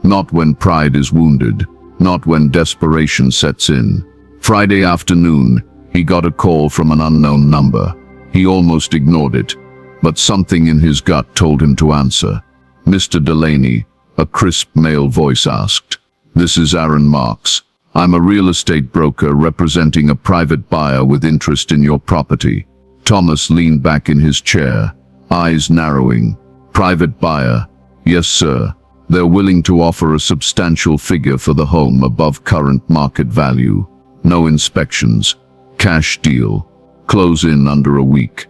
Not when pride is wounded, not when desperation sets in. Friday afternoon, he got a call from an unknown number. He almost ignored it, but something in his gut told him to answer. Mr. Delaney, a crisp male voice asked. This is Aaron Marks. I'm a real estate broker representing a private buyer with interest in your property. Thomas leaned back in his chair, eyes narrowing. Private buyer? Yes, sir. They're willing to offer a substantial figure for the home above current market value. No inspections. Cash deal. Close in under a week.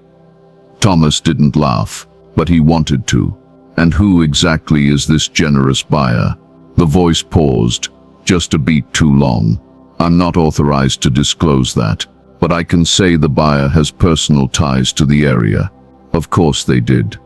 Thomas didn't laugh, but he wanted to. And who exactly is this generous buyer? The voice paused, just a beat too long. I'm not authorized to disclose that, but I can say the buyer has personal ties to the area. Of course they did.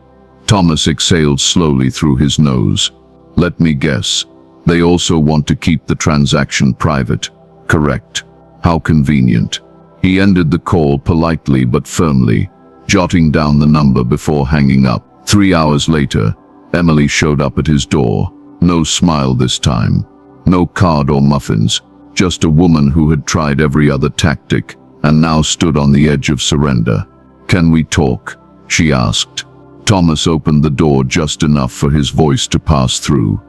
Thomas exhaled slowly through his nose. Let me guess. They also want to keep the transaction private. Correct. How convenient. He ended the call politely but firmly, jotting down the number before hanging up. 3 hours later, Emily showed up at his door. No smile this time. No card or muffins. just a woman who had tried every other tactic and now stood on the edge of surrender. "Can we talk?" she asked. Thomas opened the door just enough for his voice to pass through.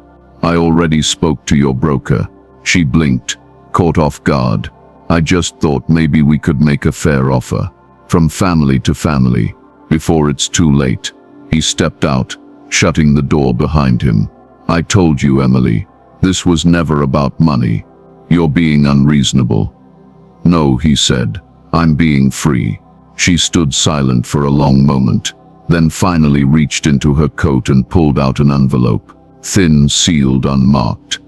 "I already spoke to your broker." She blinked, caught off guard. "I just thought maybe we could make a fair offer. From family to family, before it's too late." He stepped out, shutting the door behind him. "I told you, Emily, this was never about money. You're being unreasonable." "No," he said, "I'm being free." She stood silent for a long moment, then finally reached into her coat and pulled out an envelope, thin, sealed, unmarked.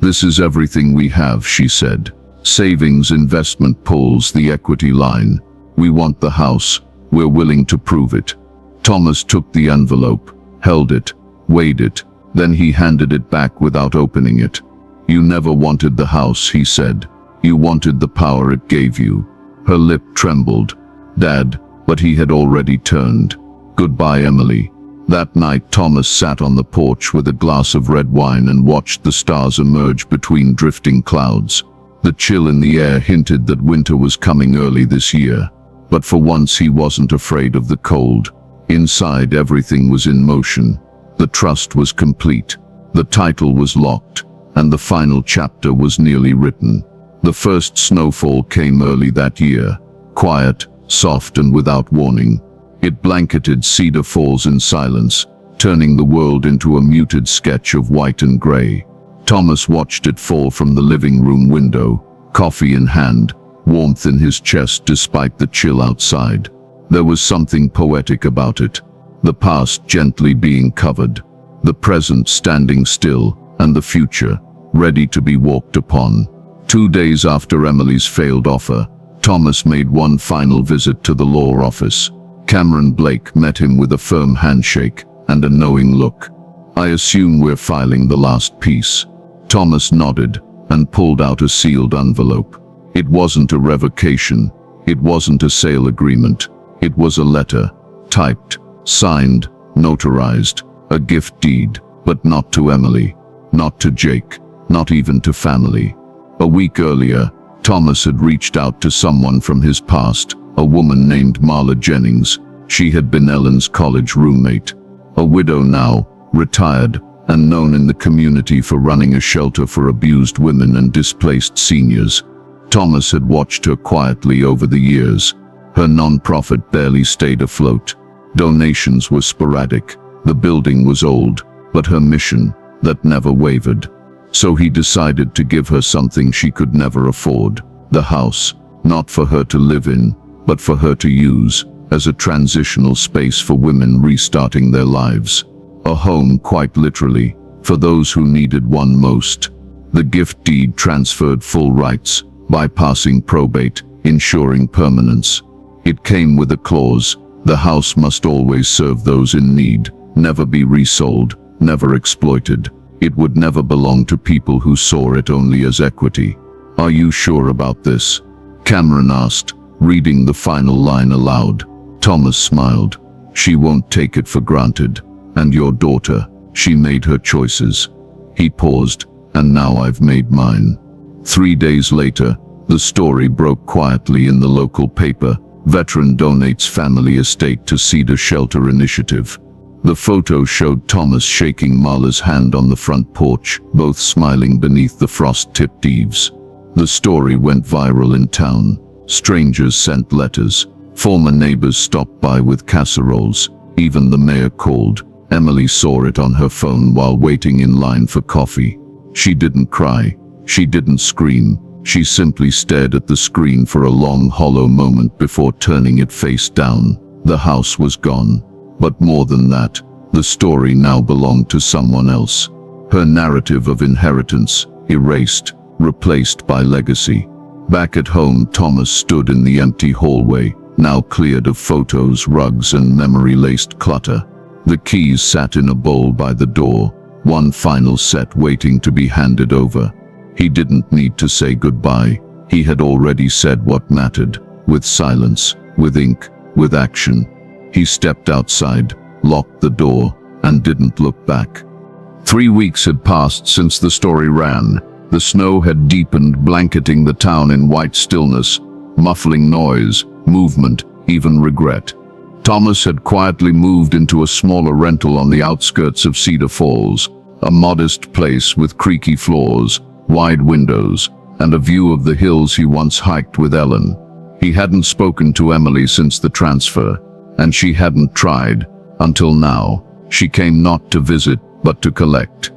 "This is everything we have," she said. "Savings, investment pools, the equity line. We want the house. We're willing to prove it." Thomas took the envelope, held it, weighed it, then he handed it back without opening it. "You never wanted the house," he said. "You wanted the power it gave you." Her lip trembled. "Dad," but he had already turned. "Goodbye, Emily." That night Thomas sat on the porch with a glass of red wine and watched the stars emerge between drifting clouds. The chill in the air hinted that winter was coming early this year. But for once he wasn't afraid of the cold. Inside, everything was in motion. The trust was complete. The title was locked, and the final chapter was nearly written. The first snowfall came early that year, quiet, soft, and without warning. It blanketed Cedar Falls in silence, turning the world into a muted sketch of white and gray. Thomas watched it fall from the living room window, coffee in hand, warmth in his chest despite the chill outside. There was something poetic about it, the past gently being covered, the present standing still, and the future ready to be walked upon. 2 days after Emily's failed offer, Thomas made one final visit to the law office. Cameron Blake met him with a firm handshake and a knowing look. "I assume we're filing the last piece." Thomas nodded and pulled out a sealed envelope. It wasn't a revocation. It wasn't a sale agreement. It was a letter, typed, signed, notarized, a gift deed, but not to Emily, not to Jake, not even to family. A week earlier, Thomas had reached out to someone from his past, a woman named Marla Jennings. She had been Ellen's college roommate. A widow now, retired, and known in the community for running a shelter for abused women and displaced seniors. Thomas had watched her quietly over the years. Her nonprofit barely stayed afloat. Donations were sporadic. The building was old, but her mission, that never wavered. So he decided to give her something she could never afford, the house, not for her to live in, but for her to use as a transitional space for women restarting their lives. A home, quite literally, for those who needed one most. The gift deed transferred full rights, bypassing probate, ensuring permanence. It came with a clause: the house must always serve those in need, never be resold, never exploited. It would never belong to people who saw it only as equity. "Are you sure about this?" Cameron asked, reading the final line aloud. Thomas smiled. "She won't take it for granted. And your daughter, she made her choices." He paused. "And now I've made mine." 3 days later, the story broke quietly in the local paper. Veteran donates family estate to Cedar Shelter Initiative. The photo showed Thomas shaking Marla's hand on the front porch, both smiling beneath the frost-tipped eaves. The story went viral in town. Strangers sent letters. Former neighbors stopped by with casseroles. Even the mayor called. Emily saw it on her phone while waiting in line for coffee. She didn't cry. She didn't scream. She simply stared at the screen for a long, hollow moment before turning it face down. The house was gone. But more than that, the story now belonged to someone else. Her narrative of inheritance, erased, replaced by legacy. Back at home, Thomas stood in the empty hallway, now cleared of photos, rugs, and memory-laced clutter. The keys sat in a bowl by the door, one final set waiting to be handed over. He didn't need to say goodbye. He had already said what mattered, with silence, with ink, with action. He stepped outside, locked the door, and didn't look back. 3 weeks had passed since the story ran. The snow had deepened, blanketing the town in white stillness, muffling noise, movement, even regret. Thomas had quietly moved into a smaller rental on the outskirts of Cedar Falls, a modest place with creaky floors, wide windows, and a view of the hills he once hiked with Ellen. He hadn't spoken to Emily since the transfer, and she hadn't tried, until now. She came not to visit, but to collect.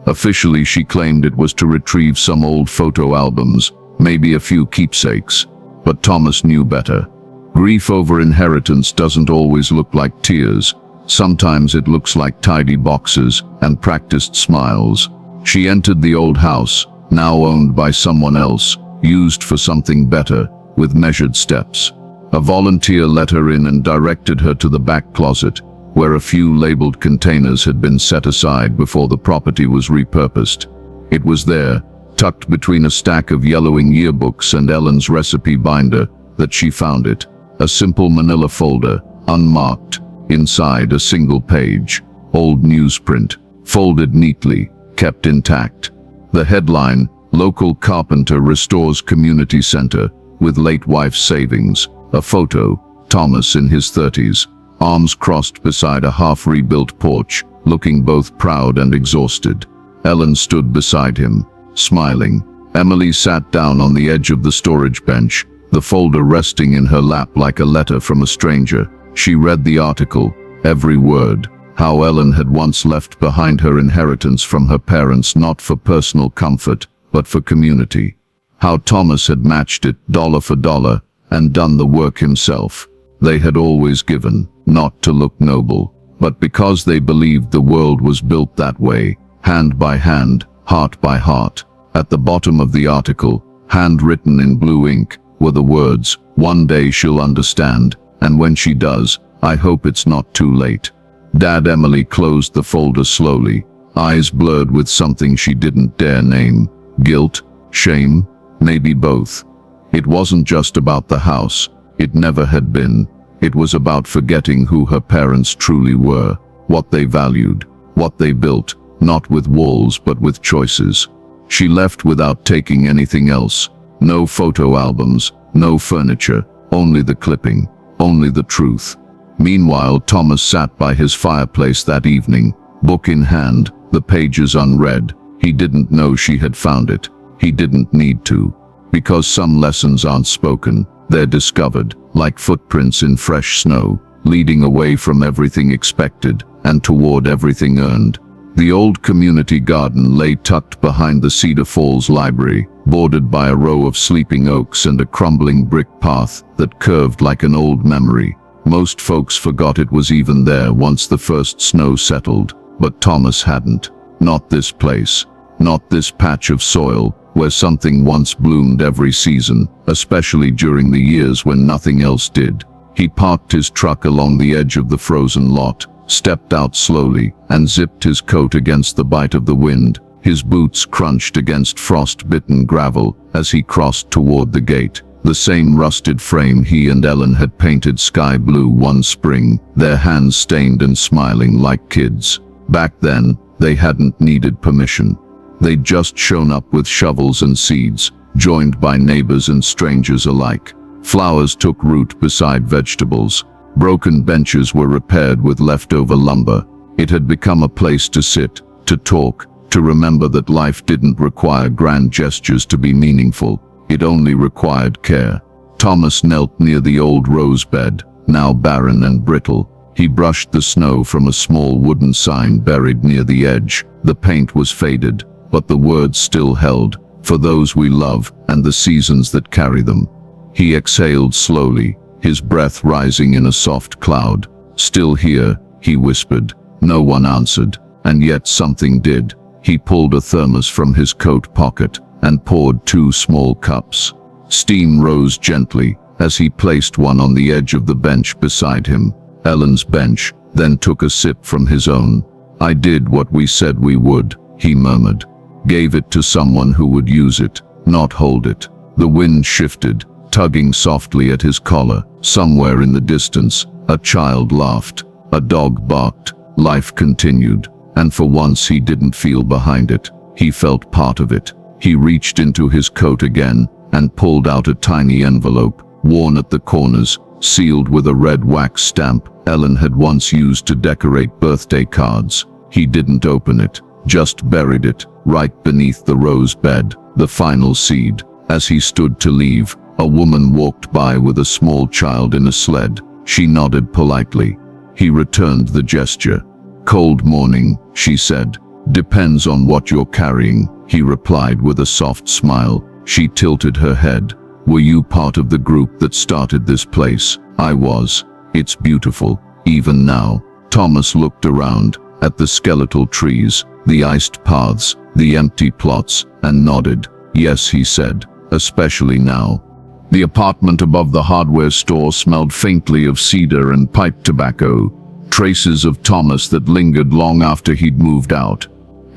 Officially, she claimed it was to retrieve some old photo albums, maybe a few keepsakes, but Thomas knew better. Grief over inheritance doesn't always look like tears. Sometimes it looks like tidy boxes and practiced smiles. She entered the old house, now owned by someone else, used for something better, with measured steps. A volunteer let her in and directed her to the back closet, where a few labeled containers had been set aside before the property was repurposed. It was there, tucked between a stack of yellowing yearbooks and Ellen's recipe binder, that she found it. A simple manila folder, unmarked, inside a single page, old newsprint, folded neatly, kept intact. The headline, "Local Carpenter Restores Community Center with Late Wife's Savings." A photo, Thomas in his 30s, arms crossed beside a half-rebuilt porch, looking both proud and exhausted. Ellen stood beside him, smiling. Emily sat down on the edge of the storage bench, the folder resting in her lap like a letter from a stranger. She read the article, every word, how Ellen had once left behind her inheritance from her parents not for personal comfort, but for community. How Thomas had matched it dollar for dollar and done the work himself. They had always given, not to look noble, but because they believed the world was built that way, hand by hand, heart by heart. At the bottom of the article, handwritten in blue ink, were the words, "One day she'll understand, and when she does, I hope it's not too late." Dad Emily closed the folder slowly, eyes blurred with something she didn't dare name. Guilt? Shame? Maybe both. It wasn't just about the house. It never had been. It was about forgetting who her parents truly were, what they valued, what they built, not with walls but with choices. She left without taking anything else. No photo albums, no furniture, only the clipping, only the truth. Meanwhile, Thomas sat by his fireplace that evening, book in hand, the pages unread. He didn't know she had found it. He didn't need to. Because some lessons aren't spoken, they're discovered, like footprints in fresh snow, leading away from everything expected and toward everything earned. The old community garden lay tucked behind the Cedar Falls Library, bordered by a row of sleeping oaks and a crumbling brick path that curved like an old memory. Most folks forgot it was even there once the first snow settled, but Thomas hadn't. Not this place. Not this patch of soil, where something once bloomed every season, especially during the years when nothing else did. He parked his truck along the edge of the frozen lot, stepped out slowly, and zipped his coat against the bite of the wind. His boots crunched against frost-bitten gravel as he crossed toward the gate. The same rusted frame he and Ellen had painted sky blue one spring, their hands stained and smiling like kids. Back then, they hadn't needed permission. They'd just shown up with shovels and seeds, joined by neighbors and strangers alike. Flowers took root beside vegetables. Broken benches were repaired with leftover lumber. It had become a place to sit, to talk, to remember that life didn't require grand gestures to be meaningful. It only required care. Thomas knelt near the old rose bed, now barren and brittle. He brushed the snow from a small wooden sign buried near the edge. The paint was faded, but the words still held, "For those we love and the seasons that carry them." He exhaled slowly, his breath rising in a soft cloud. "Still here," he whispered. No one answered, and yet something did. He pulled a thermos from his coat pocket and poured 2 small cups. Steam rose gently as he placed one on the edge of the bench beside him, Ellen's bench, then took a sip from his own. "I did what we said we would," he murmured. "Gave it to someone who would use it, not hold it." The wind shifted, tugging softly at his collar. Somewhere in the distance, a child laughed. A dog barked. Life continued, and for once he didn't feel behind it. He felt part of it. He reached into his coat again and pulled out a tiny envelope, worn at the corners, sealed with a red wax stamp Ellen had once used to decorate birthday cards. He didn't open it, just buried it right beneath the rose bed, the final seed. As he stood to leave, a woman walked by with a small child in a sled. She nodded politely. He returned the gesture. "Cold morning," she said. "Depends on what you're carrying," he replied with a soft smile. She tilted her head. "Were you part of the group that started this place?" "I was. It's beautiful, even now." Thomas looked around, at the skeletal trees, the iced paths, the empty plots, and nodded. "Yes," he said, "especially now." The apartment above the hardware store smelled faintly of cedar and pipe tobacco, traces of Thomas that lingered long after he'd moved out.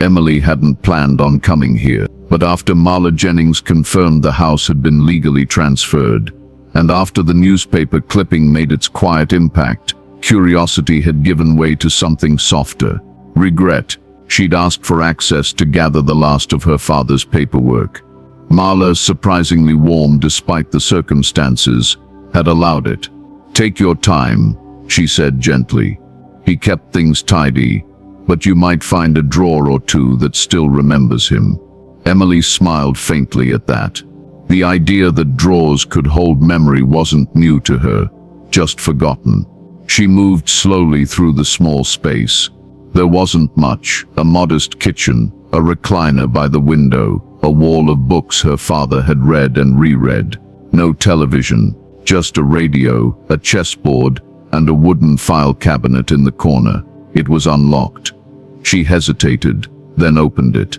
Emily hadn't planned on coming here, but after Marla Jennings confirmed the house had been legally transferred, and after the newspaper clipping made its quiet impact, curiosity had given way to something softer. Regret. She'd asked for access to gather the last of her father's paperwork. Marla, surprisingly warm despite the circumstances, had allowed it. "Take your time," she said gently. He kept things tidy, but you might find a drawer or two that still remembers him. Emily smiled faintly at that. The idea that drawers could hold memory wasn't new to her, just forgotten. She moved slowly through the small space. There wasn't much: a modest kitchen, a recliner by the window, a wall of books her father had read and reread. No television, just a radio, a chessboard, and a wooden file cabinet in the corner. It was unlocked. She hesitated, then opened it.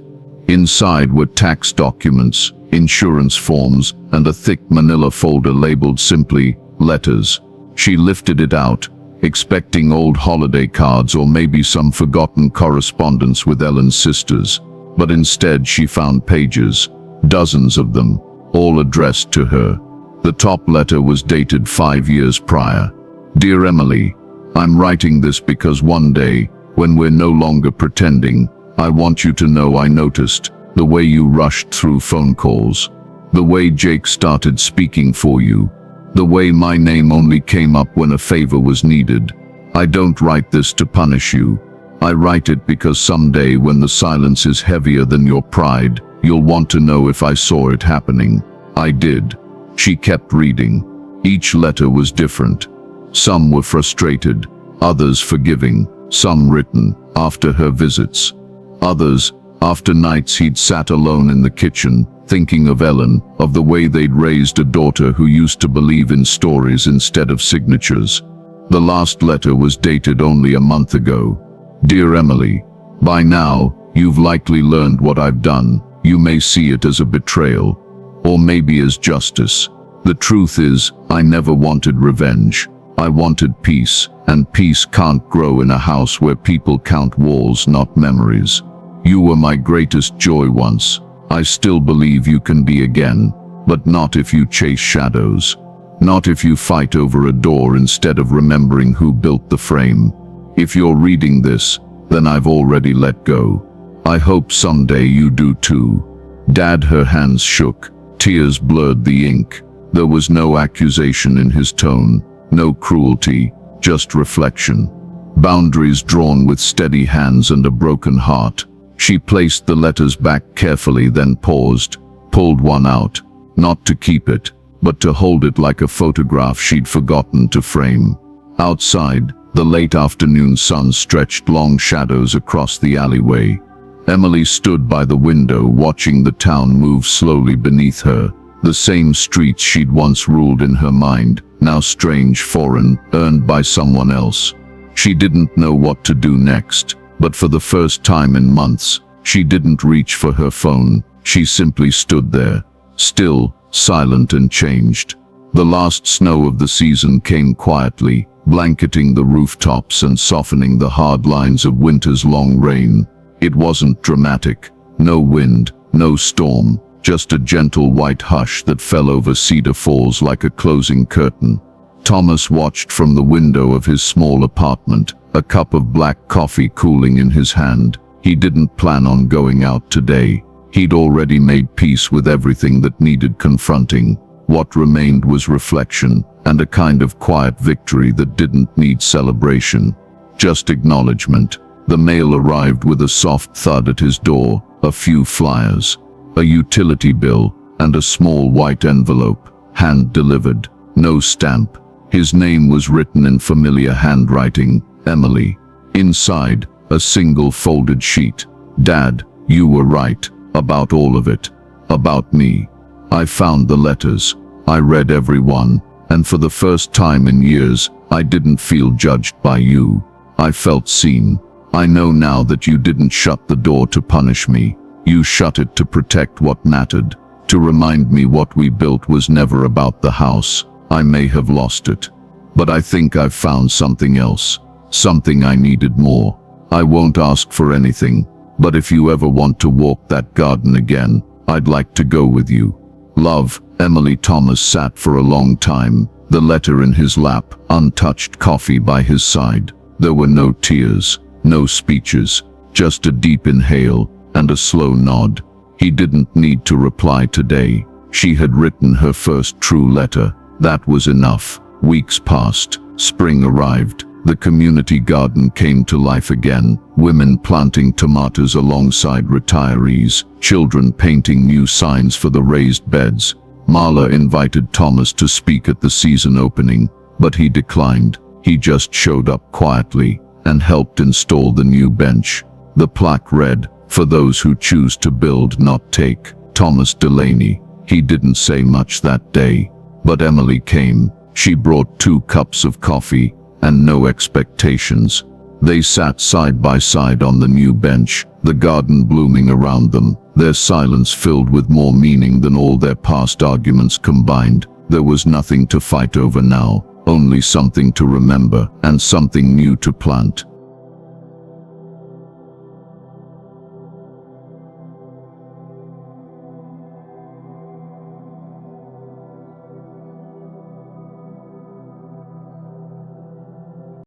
Inside were tax documents, insurance forms, and a thick manila folder labeled simply "Letters." She lifted it out, expecting old holiday cards or maybe some forgotten correspondence with Ellen's sisters. But instead she found pages, dozens of them, all addressed to her. The top letter was dated 5 years prior. "Dear Emily, I'm writing this because one day, when we're no longer pretending, I want you to know I noticed the way you rushed through phone calls, the way Jake started speaking for you, the way my name only came up when a favor was needed. I don't write this to punish you. I write it because someday when the silence is heavier than your pride, you'll want to know if I saw it happening. I did." She kept reading. Each letter was different. Some were frustrated, others forgiving, some written after her visits, others after nights he'd sat alone in the kitchen, thinking of Ellen, of the way they'd raised a daughter who used to believe in stories instead of signatures. The last letter was dated only a month ago. "Dear Emily, by now, you've likely learned what I've done. You may see it as a betrayal, or maybe as justice. The truth is, I never wanted revenge. I wanted peace, and peace can't grow in a house where people count walls, not memories. You were my greatest joy once. I still believe you can be again, but not if you chase shadows. Not if you fight over a door instead of remembering who built the frame. If you're reading this, then I've already let go. I hope someday you do too." Dad, her hands shook. Tears blurred the ink. There was no accusation in his tone, no cruelty, just reflection. Boundaries drawn with steady hands and a broken heart. She placed the letters back carefully, then paused, pulled one out, not to keep it, but to hold it like a photograph she'd forgotten to frame. Outside, the late afternoon sun stretched long shadows across the alleyway. Emily stood by the window, watching the town move slowly beneath her. The same streets she'd once ruled in her mind, now strange, foreign, earned by someone else. She didn't know what to do next, but for the first time in months, she didn't reach for her phone. She simply stood there, still, silent and changed. The last snow of the season came quietly, blanketing the rooftops and softening the hard lines of winter's long rain. It wasn't dramatic. No wind, no storm, just a gentle white hush that fell over Cedar Falls like a closing curtain. Thomas watched from the window of his small apartment, a cup of black coffee cooling in his hand. He didn't plan on going out today. He'd already made peace with everything that needed confronting. What remained was reflection, and a kind of quiet victory that didn't need celebration, just acknowledgement. The mail arrived with a soft thud at his door, a few flyers, a utility bill, and a small white envelope, hand-delivered, no stamp. His name was written in familiar handwriting, Emily. Inside, a single folded sheet. Dad, you were right, about all of it. About me. I found the letters. I read every one, and for the first time in years, I didn't feel judged by you. I felt seen. I know now that you didn't shut the door to punish me. You shut it to protect what mattered, to remind me what we built was never about the house. I may have lost it, but I think I've found something else, something I needed more. I won't ask for anything, but if you ever want to walk that garden again, I'd like to go with you. Love, Emily. Thomas sat for a long time, the letter in his lap, untouched coffee by his side. There were no tears, no speeches, just a deep inhale and a slow nod. He didn't need to reply today. She had written her first true letter. That was enough. Weeks passed. Spring arrived. The community garden came to life again. Women planting tomatoes alongside retirees. Children painting new signs for the raised beds. Marla invited Thomas to speak at the season opening, but he declined. He just showed up quietly and helped install the new bench. The plaque read, "For those who choose to build, not take. Thomas Delaney." He didn't say much that day, but Emily came. She brought 2 cups of coffee and no expectations. They sat side by side on the new bench, the garden blooming around them, their silence filled with more meaning than all their past arguments combined. There was nothing to fight over now, only something to remember and something new to plant.